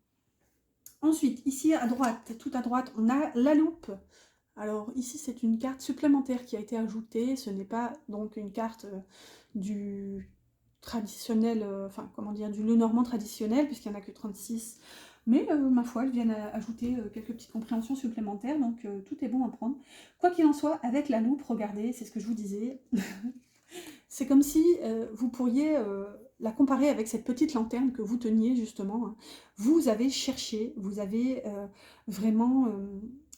Ensuite, ici à droite, tout à droite, on a la loupe. Alors ici, c'est une carte supplémentaire qui a été ajoutée. Ce n'est pas donc une carte du traditionnel, enfin comment dire, du Lenormand traditionnel, puisqu'il n'y en a que 36. Mais ma foi, elles viennent ajouter quelques petites compréhensions supplémentaires, donc tout est bon à prendre. Quoi qu'il en soit, avec la loupe, regardez, c'est ce que je vous disais, c'est comme si vous pourriez la comparer avec cette petite lanterne que vous teniez justement, hein. Vous avez cherché, vous avez vraiment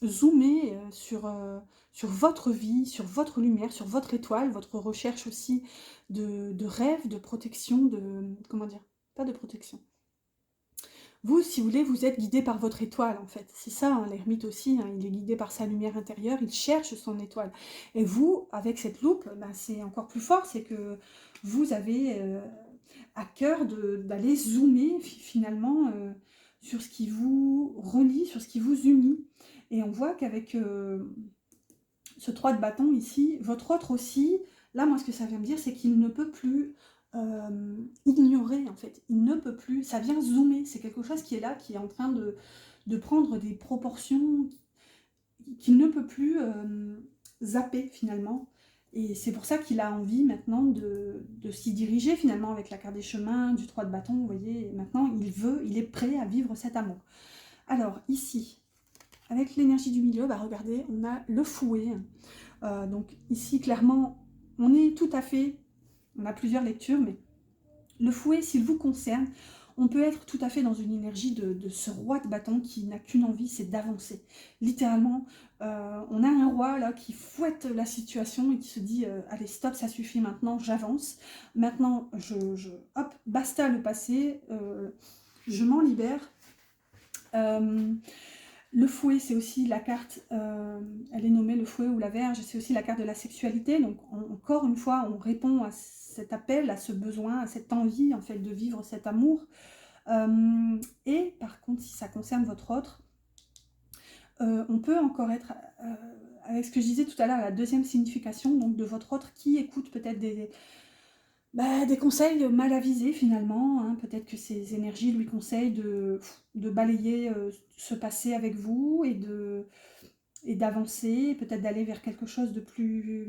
zoomé sur votre vie, sur votre lumière, sur votre étoile, votre recherche aussi de rêve, de protection, comment dire, pas de protection. Vous, si vous voulez, vous êtes guidé par votre étoile, en fait. C'est ça, hein, l'ermite aussi, hein, il est guidé par sa lumière intérieure, il cherche son étoile. Et vous, avec cette loupe, ben, c'est encore plus fort, c'est que vous avez à cœur d'aller zoomer finalement sur ce qui vous relie, sur ce qui vous unit. Et on voit qu'avec ce 3 de bâton ici, votre autre aussi, là, moi, ce que ça vient me dire, c'est qu'il ne peut plus ignorer, en fait. Il ne peut plus, ça vient zoomer, c'est quelque chose qui est là, qui est en train de prendre des proportions qu'il ne peut plus zapper, finalement. Et c'est pour ça qu'il a envie maintenant de s'y diriger, finalement, avec la carte des chemins, du 3 de bâton, vous voyez. Et maintenant, il est prêt à vivre cet amour. Alors, ici, avec l'énergie du milieu, bah regardez, on a le fouet. Donc ici, clairement, on est tout à fait... On a plusieurs lectures, mais le fouet, s'il vous concerne, on peut être tout à fait dans une énergie de ce roi de bâton qui n'a qu'une envie, c'est d'avancer. Littéralement, on a un roi là qui fouette la situation et qui se dit allez, stop, ça suffit maintenant, j'avance. Maintenant, hop, basta le passé, je m'en libère. Le fouet, c'est aussi la carte, elle est nommée le fouet ou la verge, c'est aussi la carte de la sexualité. Donc encore une fois, on répond à cet appel, à ce besoin, à cette envie en fait de vivre cet amour. Et par contre, si ça concerne votre autre, on peut encore être, avec ce que je disais tout à l'heure, la deuxième signification donc de votre autre qui écoute peut-être des conseils mal avisés finalement, hein. Peut-être que ces énergies lui conseillent de balayer ce passé avec vous et d'avancer, peut-être d'aller vers quelque chose de plus...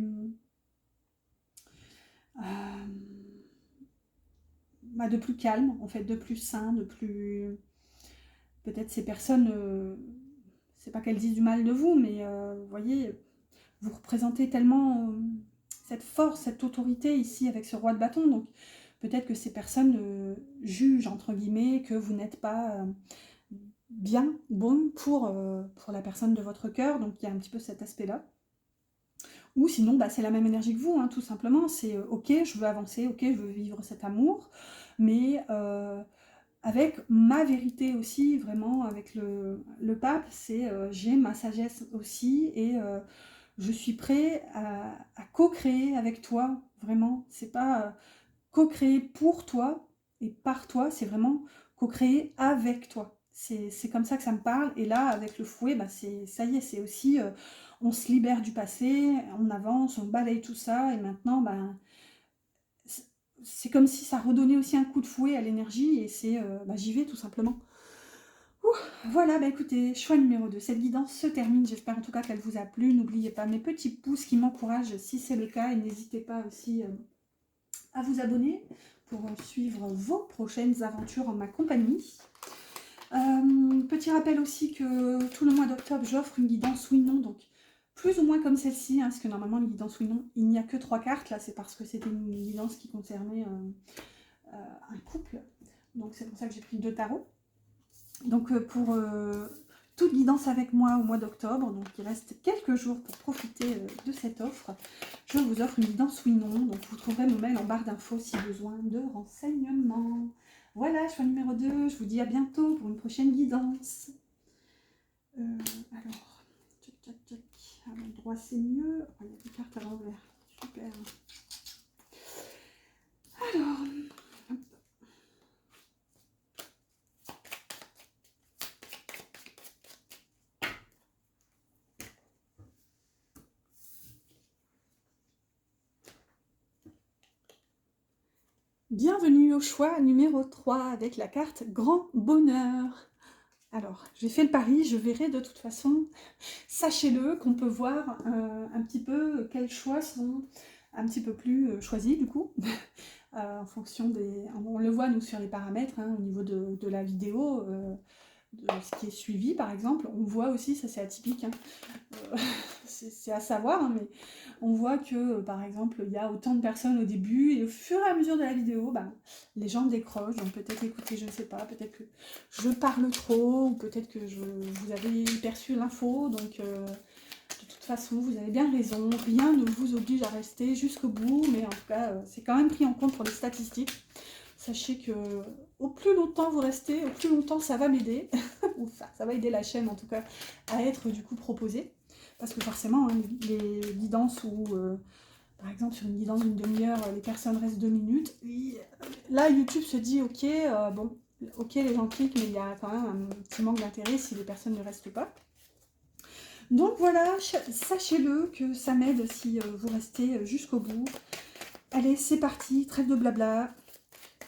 de plus calme, en fait, de plus sain, de plus... Peut-être ces personnes, c'est pas qu'elles disent du mal de vous, mais vous voyez, vous représentez tellement cette force, cette autorité ici avec ce roi de bâton, donc peut-être que ces personnes jugent, entre guillemets, que vous n'êtes pas bien, bon pour la personne de votre cœur, donc il y a un petit peu cet aspect-là. Ou sinon, c'est la même énergie que vous, hein, tout simplement, c'est ok, je veux avancer, ok, je veux vivre cet amour, mais avec ma vérité aussi, vraiment, avec le pape, c'est j'ai ma sagesse aussi, et je suis prêt à co-créer avec toi, vraiment. C'est pas co-créer pour toi et par toi, c'est vraiment co-créer avec toi. C'est comme ça que ça me parle. Et là, avec le fouet, ça y est, c'est aussi, on se libère du passé, on avance, on balaye tout ça, et maintenant, c'est comme si ça redonnait aussi un coup de fouet à l'énergie, et c'est, j'y vais tout simplement. Voilà, écoutez, choix numéro 2. Cette guidance se termine. J'espère en tout cas qu'elle vous a plu. N'oubliez pas mes petits pouces qui m'encouragent si c'est le cas. Et n'hésitez pas aussi à vous abonner pour suivre vos prochaines aventures en ma compagnie. Petit rappel aussi que tout le mois d'octobre, j'offre une guidance oui-non. Donc plus ou moins comme celle-ci, hein, parce que normalement, une guidance oui-non, il n'y a que 3 cartes. Là, c'est parce que c'était une guidance qui concernait un couple. Donc c'est pour ça que j'ai pris 2 tarots. Donc pour toute guidance avec moi au mois d'octobre, donc il reste quelques jours pour profiter de cette offre, je vous offre une guidance oui-non. Donc vous trouverez mon mail en barre d'infos si besoin de renseignements. Voilà, choix numéro 2, je vous dis à bientôt pour une prochaine guidance. Alors, tchac tchac tchac, à l'endroit c'est mieux. Oh, il y a des cartes à l'envers, super. Alors... Bienvenue au choix numéro 3 avec la carte Grand Bonheur. Alors, j'ai fait le pari, je verrai de toute façon, sachez-le, qu'on peut voir un petit peu quels choix sont un petit peu plus choisis du coup, en fonction des... On le voit nous sur les paramètres, hein, au niveau de la vidéo, ce qui est suivi, par exemple. On voit aussi, ça c'est atypique, hein, c'est à savoir, hein, mais on voit que, par exemple, il y a autant de personnes au début, et au fur et à mesure de la vidéo, ben, les gens décrochent, donc peut-être écoutez, je ne sais pas, peut-être que je parle trop, ou peut-être que vous avez perçu l'info, donc de toute façon, vous avez bien raison, rien ne vous oblige à rester jusqu'au bout, mais en tout cas, c'est quand même pris en compte pour les statistiques. Sachez que au plus longtemps vous restez, au plus longtemps ça va m'aider, enfin ça va aider la chaîne en tout cas à être du coup proposée. Parce que forcément, hein, les guidances où, par exemple sur une guidance d'une demi-heure, les personnes restent 2 minutes, et là YouTube se dit ok, bon, ok les gens cliquent, mais il y a quand même un petit manque d'intérêt si les personnes ne restent pas. Donc voilà, sachez-le que ça m'aide si vous restez jusqu'au bout. Allez, c'est parti, trêve de blabla.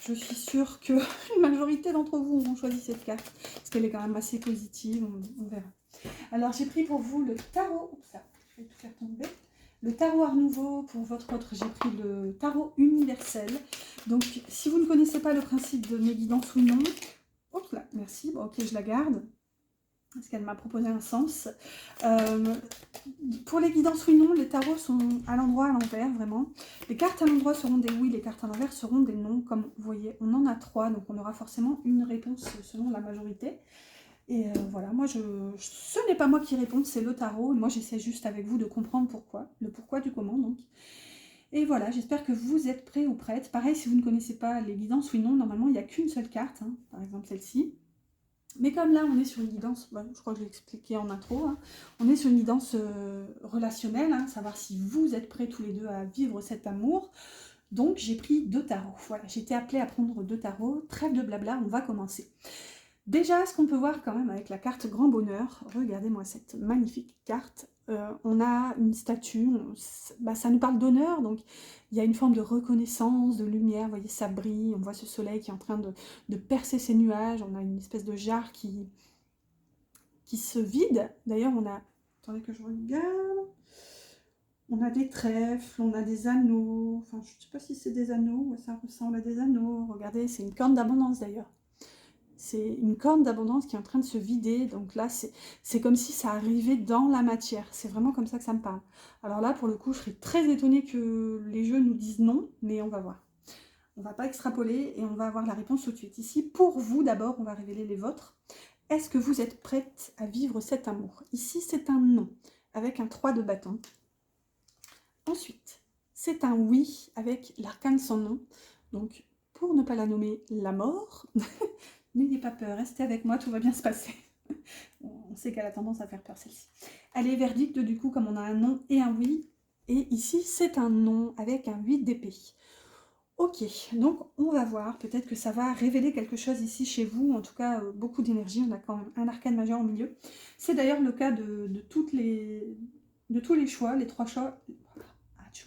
Je suis sûre qu'une majorité d'entre vous ont choisi cette carte, parce qu'elle est quand même assez positive, on verra. Alors j'ai pris pour vous le tarot, oups, ça, je vais tout faire tomber. Le tarot Art Nouveau, pour votre autre, j'ai pris le tarot universel. Donc si vous ne connaissez pas le principe de mes guidances ou non, oups là, merci, bon ok je la garde, parce qu'elle m'a proposé un sens. Pour les guidances oui non, les tarots sont à l'endroit, à l'envers, vraiment. Les cartes à l'endroit seront des oui, les cartes à l'envers seront des non. Comme vous voyez, on en a 3, donc on aura forcément une réponse selon la majorité. Et voilà, moi, ce n'est pas moi qui réponds, c'est le tarot. Et moi, j'essaie juste avec vous de comprendre pourquoi, le pourquoi du comment, donc. Et voilà, j'espère que vous êtes prêts ou prêtes. Pareil, si vous ne connaissez pas les guidances oui non, normalement, il n'y a qu'une seule carte, hein, par exemple celle-ci. Mais comme là, on est sur une guidance, je crois que je l'ai expliqué en intro, hein, on est sur une guidance relationnelle, hein, savoir si vous êtes prêts tous les deux à vivre cet amour. Donc, j'ai pris 2 tarots. Voilà, j'ai été appelée à prendre 2 tarots. Trêve de blabla, on va commencer. Déjà, ce qu'on peut voir quand même avec la carte Grand Bonheur, regardez-moi cette magnifique carte. On a une statue, ça nous parle d'honneur, donc il y a une forme de reconnaissance, de lumière, vous voyez, ça brille, on voit ce soleil qui est en train de percer ses nuages, on a une espèce de jarre qui se vide. D'ailleurs, on a, attendez que je regarde, on a des trèfles, on a des anneaux, enfin je ne sais pas si c'est des anneaux, ça ressemble à des anneaux, regardez, c'est une corne d'abondance d'ailleurs. C'est une corne d'abondance qui est en train de se vider, donc là c'est comme si ça arrivait dans la matière, c'est vraiment comme ça que ça me parle. Alors là pour le coup je serais très étonnée que les jeux nous disent non, mais on va voir. On va pas extrapoler et on va avoir la réponse tout de suite. Ici pour vous d'abord, on va révéler les vôtres. Est-ce que vous êtes prête à vivre cet amour? Ici c'est un non, avec un 3 de bâton. Ensuite, c'est un oui, avec l'arcane sans nom, donc pour ne pas la nommer la mort, n'ayez pas peur, restez avec moi, tout va bien se passer. On sait qu'elle a tendance à faire peur celle-ci. Allez, verdict, du coup, comme on a un non et un oui. Et ici, c'est un non avec un 8 d'épée. Ok, donc on va voir, peut-être que ça va révéler quelque chose ici chez vous, en tout cas beaucoup d'énergie, on a quand même un arcane majeur au milieu. C'est d'ailleurs le cas de tous les choix, les 3 choix.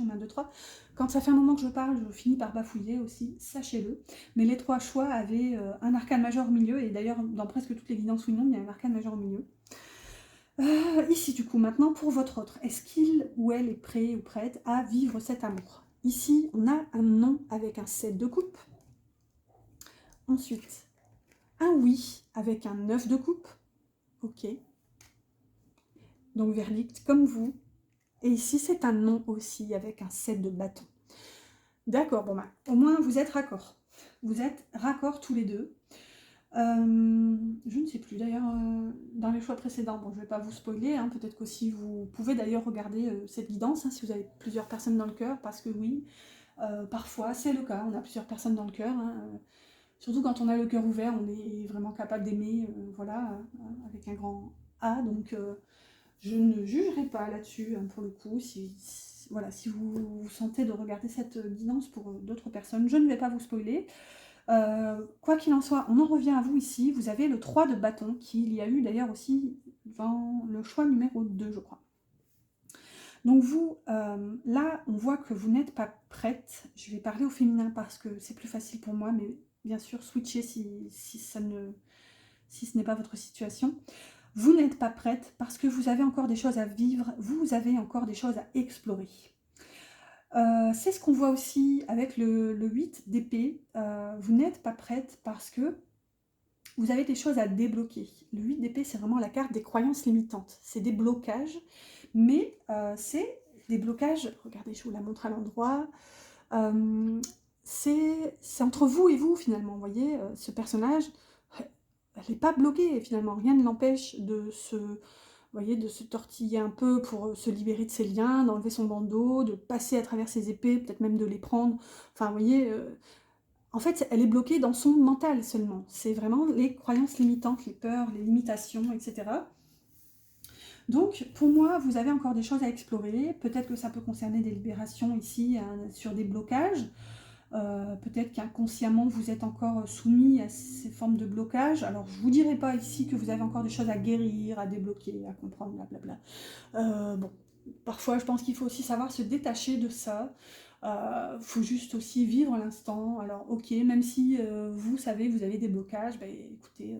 On a 2, 3. Quand ça fait un moment que je parle, je finis par bafouiller aussi, sachez-le. Mais les 3 choix avaient un arcane majeur au milieu, et d'ailleurs, dans presque toutes les guidances oui non, il y a un arcane majeur au milieu. Ici, du coup, maintenant, pour votre autre, est-ce qu'il ou elle est prêt ou prête à vivre cet amour? Ici, on a un non avec un 7 de coupe. Ensuite, un oui avec un 9 de coupe. Ok. Donc, verdict, comme vous. Et ici, c'est un non aussi avec un 7 de bâton. D'accord, bon, au moins vous êtes raccord. Vous êtes raccord tous les deux. Je ne sais plus d'ailleurs, dans les choix précédents, bon je ne vais pas vous spoiler, hein, peut-être qu'aussi vous pouvez d'ailleurs regarder cette guidance, hein, si vous avez plusieurs personnes dans le cœur, parce que oui, parfois c'est le cas, on a plusieurs personnes dans le cœur, hein, surtout quand on a le cœur ouvert, on est vraiment capable d'aimer, voilà, avec un grand A, donc je ne jugerai pas là-dessus, hein, pour le coup, voilà, si vous sentez de regarder cette guidance pour d'autres personnes, je ne vais pas vous spoiler. Quoi qu'il en soit, on en revient à vous ici. Vous avez le 3 de bâton, qu'il y a eu d'ailleurs aussi dans le choix numéro 2, je crois. Donc vous, là, on voit que vous n'êtes pas prête. Je vais parler au féminin parce que c'est plus facile pour moi, mais bien sûr, switchez si ce n'est pas votre situation. Vous n'êtes pas prête parce que vous avez encore des choses à vivre, vous avez encore des choses à explorer. C'est ce qu'on voit aussi avec le 8 d'épée. Vous n'êtes pas prête parce que vous avez des choses à débloquer. Le 8 d'épée, c'est vraiment la carte des croyances limitantes. C'est des blocages, mais c'est des blocages, regardez, je vous la montre à l'endroit, c'est entre vous et vous finalement, vous voyez, ce personnage, elle n'est pas bloquée finalement, rien ne l'empêche de se, vous voyez, de se tortiller un peu pour se libérer de ses liens, d'enlever son bandeau, de passer à travers ses épées, peut-être même de les prendre, enfin vous voyez, en fait elle est bloquée dans son mental seulement, c'est vraiment les croyances limitantes, les peurs, les limitations, etc. Donc, pour moi, vous avez encore des choses à explorer. Peut-être que ça peut concerner des libérations ici, hein, sur des blocages. Peut-être qu'inconsciemment, vous êtes encore soumis à ces formes de blocage. Alors, je ne vous dirai pas ici que vous avez encore des choses à guérir, à débloquer, à comprendre, blablabla. Bon, parfois, je pense qu'il faut aussi savoir se détacher de ça. Faut juste aussi vivre l'instant. Alors, ok, même si vous savez que vous avez des blocages, bah, écoutez,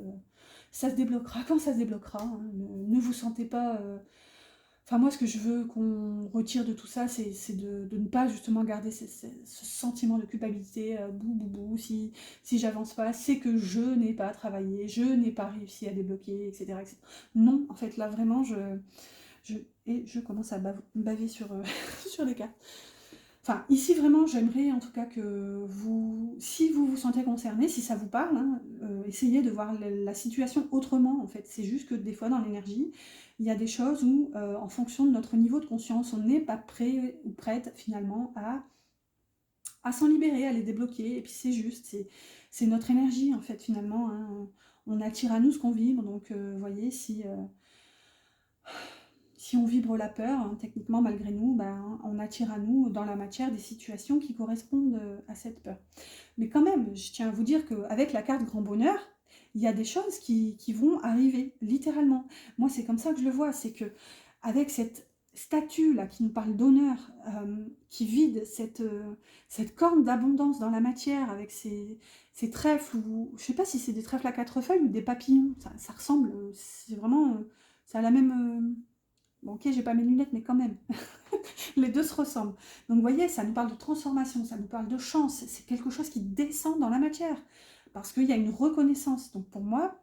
ça se débloquera quand ça se débloquera. Hein. Ne vous sentez pas... Enfin, moi, ce que je veux qu'on retire de tout ça, c'est de ne pas justement garder ce sentiment de culpabilité. Bouh, bouh, bouh, si j'avance pas, c'est que je n'ai pas travaillé, je n'ai pas réussi à débloquer, etc., etc. Non, en fait, là, vraiment, et je commence à baver sur, sur les cartes. Enfin, ici, vraiment, j'aimerais en tout cas que vous, si vous vous sentez concerné, si ça vous parle, hein, essayez de voir la situation autrement, en fait. C'est juste que des fois, dans l'énergie, il y a des choses où, en fonction de notre niveau de conscience, on n'est pas prêt ou prête, finalement, à s'en libérer, à les débloquer. Et puis, c'est juste, c'est notre énergie, en fait, finalement. Hein. On attire à nous ce qu'on vibre. Donc, vous voyez, si on vibre la peur, hein, techniquement, malgré nous, ben, on attire à nous, dans la matière, des situations qui correspondent à cette peur. Mais quand même, je tiens à vous dire qu'avec la carte Grand Bonheur, il y a des choses qui vont arriver, littéralement. Moi, c'est comme ça que je le vois, c'est que avec cette statue-là qui nous parle d'honneur, qui vide cette corne d'abondance dans la matière, avec ces trèfles, ou je sais pas si c'est des trèfles à 4 feuilles ou des papillons, ça ressemble, c'est vraiment, ça a la même... Bon, ok, j'ai pas mes lunettes, mais quand même. Les deux se ressemblent. Donc, vous voyez, ça nous parle de transformation, ça nous parle de chance. C'est quelque chose qui descend dans la matière. Parce qu'il y a une reconnaissance. Donc, pour moi,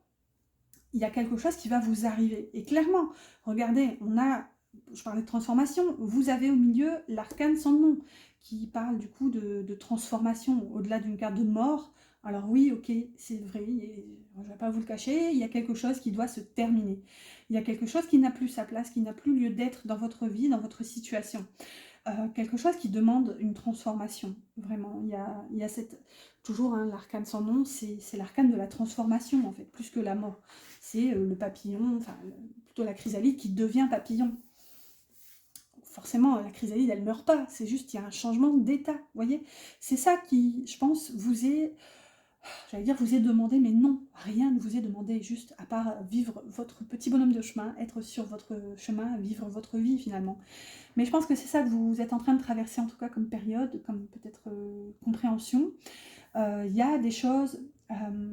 il y a quelque chose qui va vous arriver. Et clairement, regardez, je parlais de transformation, vous avez au milieu l'arcane sans nom, qui parle du coup de transformation, au-delà d'une carte de mort. Alors oui, ok, c'est vrai, je ne vais pas vous le cacher, il y a quelque chose qui doit se terminer. Il y a quelque chose qui n'a plus sa place, qui n'a plus lieu d'être dans votre vie, dans votre situation. Quelque chose qui demande une transformation, vraiment. Il y a toujours hein, l'arcane sans nom, c'est l'arcane de la transformation, en fait, plus que la mort. C'est le papillon, enfin, plutôt la chrysalide qui devient papillon. Forcément, la chrysalide, elle ne meurt pas, c'est juste qu'il y a un changement d'état, vous voyez. C'est ça qui, je pense, j'allais dire vous est demandé, mais non, rien ne vous est demandé, juste à part vivre votre petit bonhomme de chemin, être sur votre chemin, vivre votre vie finalement. Mais je pense que c'est ça que vous êtes en train de traverser, en tout cas comme période, comme peut-être compréhension. Il y a des choses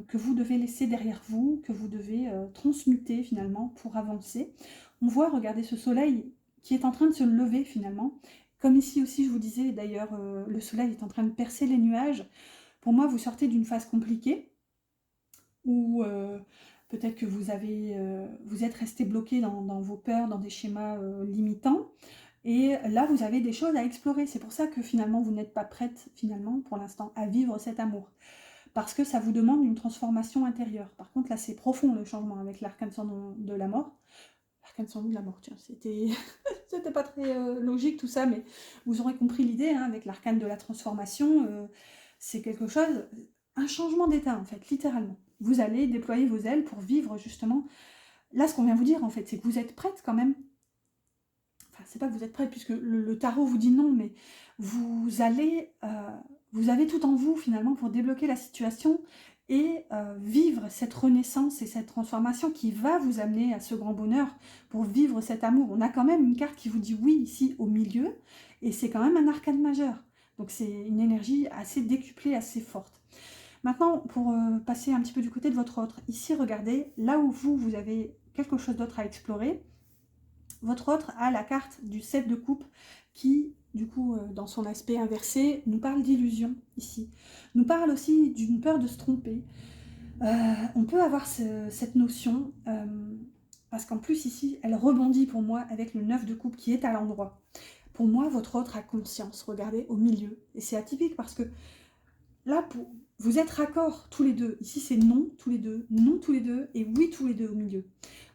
que vous devez laisser derrière vous, que vous devez transmuter finalement pour avancer. On voit, regardez ce soleil qui est en train de se lever finalement. Comme ici aussi, je vous disais d'ailleurs, le soleil est en train de percer les nuages. Pour moi, vous sortez d'une phase compliquée où peut-être que vous êtes resté bloqué dans vos peurs, dans des schémas limitants. Et là, vous avez des choses à explorer. C'est pour ça que finalement, vous n'êtes pas prête, finalement, pour l'instant, à vivre cet amour. Parce que ça vous demande une transformation intérieure. Par contre, là, c'est profond le changement avec l'arcane sans nom de la mort. L'arcane sans nom de la mort, tiens, c'était c'était pas très logique tout ça, mais vous aurez compris l'idée, hein, avec l'arcane de la transformation. C'est quelque chose, un changement d'état, en fait, littéralement. Vous allez déployer vos ailes pour vivre, justement. Là, ce qu'on vient vous dire, en fait, c'est que vous êtes prête quand même. Enfin, c'est pas que vous êtes prête, puisque le tarot vous dit non, mais vous avez tout en vous, finalement, pour débloquer la situation et vivre cette renaissance et cette transformation qui va vous amener à ce grand bonheur pour vivre cet amour. On a quand même une carte qui vous dit oui, ici, au milieu, et c'est quand même un arcane majeur. Donc c'est une énergie assez décuplée, assez forte. Maintenant, pour passer un petit peu du côté de votre autre, ici, regardez, là où vous avez quelque chose d'autre à explorer, votre autre a la carte du 7 de coupe qui, du coup, dans son aspect inversé, nous parle d'illusion, ici. Nous parle aussi d'une peur de se tromper. On peut avoir cette notion, parce qu'en plus ici, elle rebondit pour moi avec le 9 de coupe qui est à l'endroit. Pour moi, votre autre a conscience, regardez, au milieu. Et c'est atypique parce que là, vous êtes raccord tous les deux. Ici, c'est non tous les deux, non tous les deux et oui tous les deux au milieu.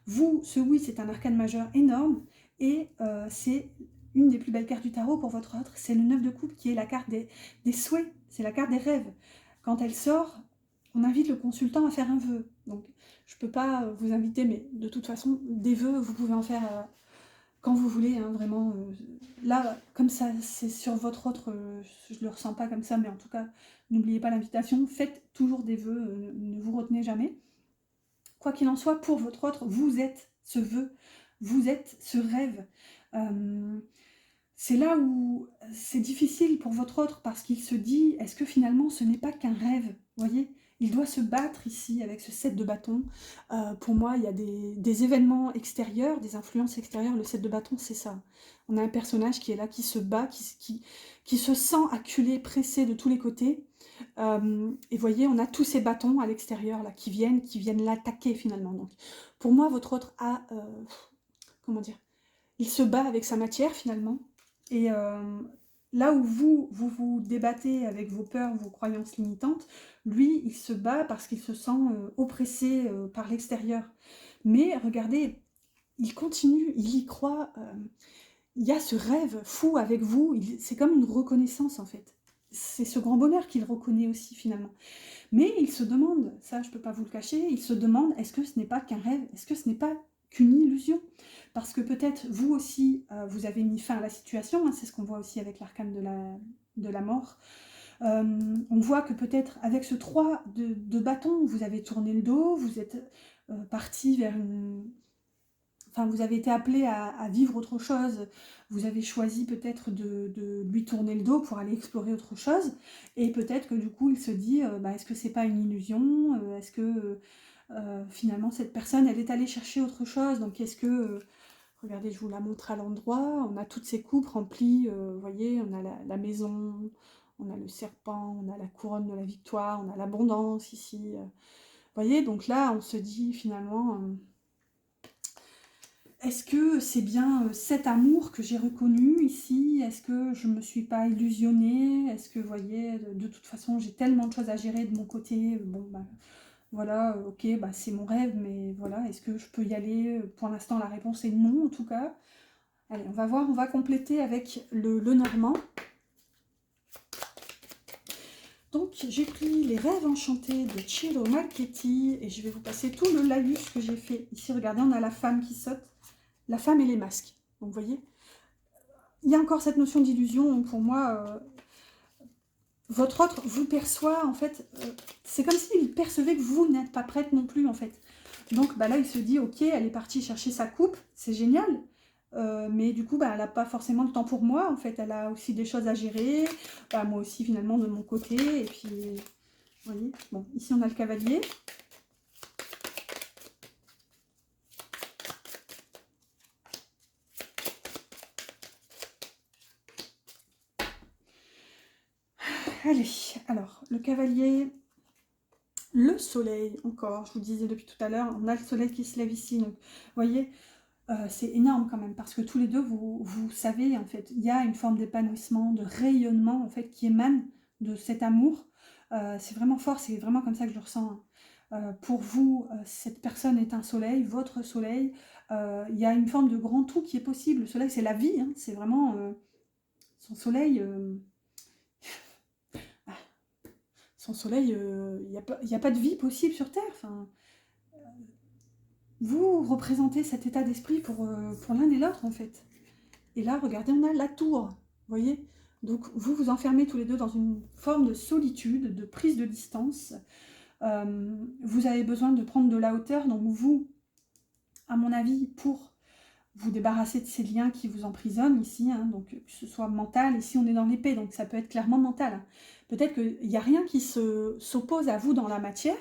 Vous, ce oui, c'est un arcane majeur énorme et c'est une des plus belles cartes du tarot pour votre autre. C'est le 9 de coupe qui est la carte des souhaits, c'est la carte des rêves. Quand elle sort, on invite le consultant à faire un vœu. Donc, je ne peux pas vous inviter, mais de toute façon, des vœux, vous pouvez en faire quand vous voulez, hein, vraiment. Là, comme ça, c'est sur votre autre, je ne le ressens pas comme ça, mais en tout cas, n'oubliez pas l'invitation. Faites toujours des vœux, ne vous retenez jamais. Quoi qu'il en soit, pour votre autre, vous êtes ce vœu, vous êtes ce rêve. C'est là où c'est difficile pour votre autre parce qu'il se dit, est-ce que finalement ce n'est pas qu'un rêve, vous voyez? Il doit se battre ici avec ce 7 de bâton. Pour moi, il y a des événements extérieurs, des influences extérieures. Le 7 de bâton, c'est ça. On a un personnage qui est là, qui se bat, qui se sent acculé, pressé de tous les côtés. Et vous voyez, on a tous ces bâtons à l'extérieur là qui viennent l'attaquer finalement. Donc, pour moi, votre autre a, comment dire, il se bat avec sa matière finalement. Et là où vous débattez avec vos peurs, vos croyances limitantes, lui, il se bat parce qu'il se sent oppressé par l'extérieur. Mais regardez, il continue, il y croit. Il y a ce rêve fou avec vous. C'est comme une reconnaissance en fait. C'est ce grand bonheur qu'il reconnaît aussi finalement. Mais il se demande, ça je ne peux pas vous le cacher, il se demande est-ce que ce n'est pas qu'un rêve, est-ce que ce n'est pas qu'une illusion? Parce que peut-être vous aussi, vous avez mis fin à la situation, hein, c'est ce qu'on voit aussi avec l'arcane de la mort. On voit que peut-être avec ce 3 de bâton, vous avez tourné le dos, vous êtes parti vers une... Enfin, vous avez été appelé à vivre autre chose, vous avez choisi peut-être de lui tourner le dos pour aller explorer autre chose, et peut-être que du coup il se dit, bah, est-ce que c'est pas une illusion, est-ce que finalement cette personne elle est allée chercher autre chose, donc est-ce que, regardez je vous la montre à l'endroit, on a toutes ces coupes remplies, vous voyez, on a la maison, on a le serpent, on a la couronne de la victoire, on a l'abondance ici, vous voyez, donc là on se dit finalement... Est-ce que c'est bien cet amour que j'ai reconnu ici? Est-ce que je ne me suis pas illusionnée? Est-ce que, vous voyez, de toute façon, j'ai tellement de choses à gérer de mon côté. Bon, bah, voilà, ok, bah, c'est mon rêve, mais voilà, est-ce que je peux y aller? Pour l'instant, la réponse est non, en tout cas. Allez, on va voir, on va compléter avec le Normand. Donc, j'ai pris les rêves enchantés de Ciro Marchetti et je vais vous passer tout le laïus que j'ai fait. Ici, regardez, on a la femme qui saute. La femme et les masques. Donc, vous voyez, il y a encore cette notion d'illusion. Pour moi, votre autre vous perçoit, en fait, c'est comme s'il percevait que vous n'êtes pas prête non plus, en fait. Donc, bah, là, il se dit, ok, elle est partie chercher sa coupe, c'est génial. Mais du coup, bah, elle n'a pas forcément le temps pour moi, en fait. Elle a aussi des choses à gérer. Bah, moi aussi, finalement, de mon côté. Et puis, vous voyez, bon, ici, on a le cavalier. Allez, alors, le cavalier, le soleil, encore, je vous disais depuis tout à l'heure, on a le soleil qui se lève ici, donc, vous voyez, c'est énorme quand même, parce que tous les deux, vous savez, en fait, il y a une forme d'épanouissement, de rayonnement, en fait, qui émane de cet amour. C'est vraiment fort, c'est vraiment comme ça que je le ressens. Pour vous, cette personne est un soleil, votre soleil. Il y a une forme de grand tout qui est possible. Le soleil, c'est la vie, hein, c'est vraiment son soleil... Sans soleil, il n'y a pas de vie possible sur Terre. Enfin, vous représentez cet état d'esprit pour l'un et l'autre, en fait. Et là, regardez, on a la tour, vous voyez? Donc, vous vous enfermez tous les deux dans une forme de solitude, de prise de distance. Vous avez besoin de prendre de la hauteur, donc vous, à mon avis, pour vous débarrasser de ces liens qui vous emprisonnent ici, hein, donc que ce soit mental, ici on est dans l'épée, donc ça peut être clairement mental. Hein. Peut-être qu'il n'y a rien qui s'oppose à vous dans la matière,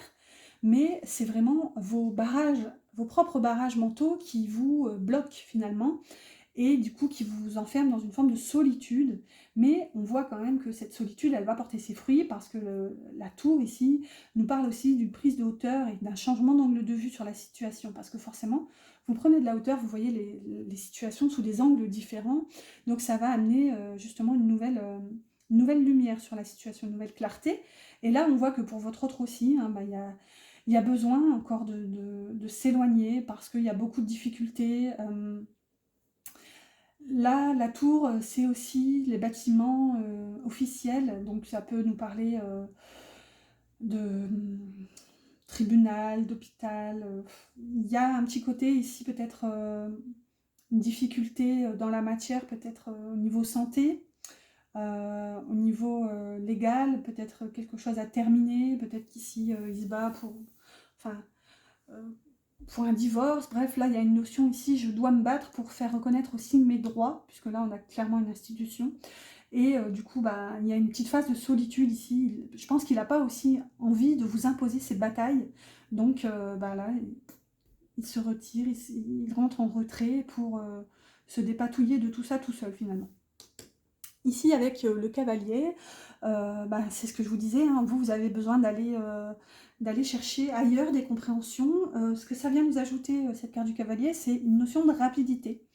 mais c'est vraiment vos barrages, vos propres barrages mentaux qui vous bloquent finalement. et du coup qui vous enferme dans une forme de solitude. Mais on voit quand même que cette solitude, elle va porter ses fruits parce que la tour ici nous parle aussi d'une prise de hauteur et d'un changement d'angle de vue sur la situation. Parce que forcément, vous prenez de la hauteur, vous voyez les situations sous des angles différents. Donc ça va amener justement une nouvelle lumière sur la situation, une nouvelle clarté. Et là, on voit que pour votre autre aussi, hein, bah, il y a besoin encore de s'éloigner parce qu'il y a beaucoup de difficultés. Là, la tour, c'est aussi les bâtiments officiels, donc ça peut nous parler de tribunal, d'hôpital. Il y a un petit côté ici, peut-être une difficulté dans la matière, peut-être au niveau santé, au niveau légal, peut-être quelque chose à terminer, peut-être qu'ici il se bat enfin, euh, pour un divorce. Bref, là il y a une notion ici, je dois me battre pour faire reconnaître aussi mes droits, puisque là on a clairement une institution. Et du coup, bah, il y a une petite phase de solitude ici. Je pense qu'il n'a pas aussi envie de vous imposer ses batailles. Donc bah, là, il se retire, il rentre en retrait pour se dépatouiller de tout ça tout seul finalement. Ici, avec le cavalier, bah, c'est ce que je vous disais, hein, vous avez besoin d'aller chercher ailleurs des compréhensions. Ce que ça vient nous ajouter, cette carte du cavalier, c'est une notion de rapidité.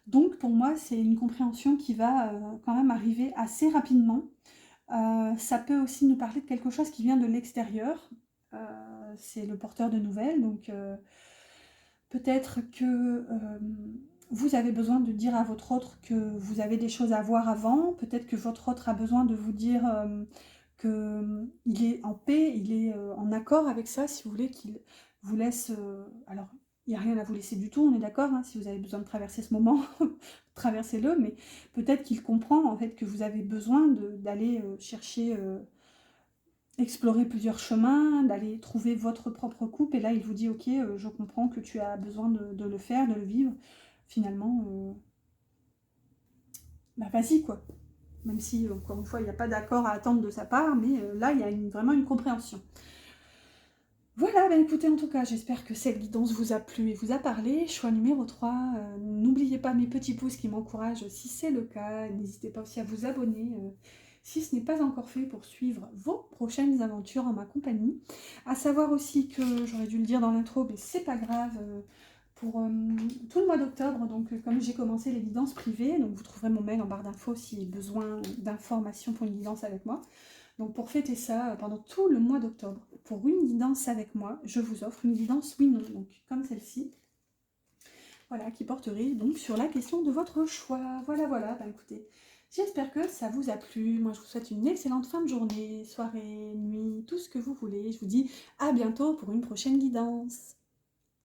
Donc pour moi, c'est une compréhension qui va quand même arriver assez rapidement. Ça peut aussi nous parler de quelque chose qui vient de l'extérieur. C'est le porteur de nouvelles, donc peut-être que vous avez besoin de dire à votre autre que vous avez des choses à voir avant. Peut-être que votre autre a besoin de vous dire qu'il est en paix, il est en accord avec ça, si vous voulez, qu'il vous laisse... alors, il n'y a rien à vous laisser du tout, on est d'accord, hein, si vous avez besoin de traverser ce moment, traversez-le, mais peut-être qu'il comprend en fait que vous avez besoin d'aller chercher... explorer plusieurs chemins, d'aller trouver votre propre couple, et là il vous dit ok, je comprends que tu as besoin de le faire, de le vivre, finalement, bah vas-y quoi. Même si, encore une fois, il n'y a pas d'accord à attendre de sa part, mais là il y a vraiment une compréhension. Voilà, bah écoutez, en tout cas, j'espère que cette guidance vous a plu et vous a parlé. Choix numéro 3, n'oubliez pas mes petits pouces qui m'encouragent si c'est le cas. N'hésitez pas aussi à vous abonner si ce n'est pas encore fait pour suivre vos prochaines aventures en ma compagnie. À savoir aussi que, j'aurais dû le dire dans l'intro, mais c'est pas grave, pour tout le mois d'octobre, donc comme j'ai commencé les guidances privées, donc vous trouverez mon mail en barre d'infos si besoin d'informations pour une guidance avec moi. Donc pour fêter ça, pendant tout le mois d'octobre, pour une guidance avec moi, je vous offre une guidance oui-non, donc comme celle-ci, voilà, qui porterait donc sur la question de votre choix. Voilà, voilà, bah écoutez, j'espère que ça vous a plu. Moi, je vous souhaite une excellente fin de journée, soirée, nuit, tout ce que vous voulez. Je vous dis à bientôt pour une prochaine guidance.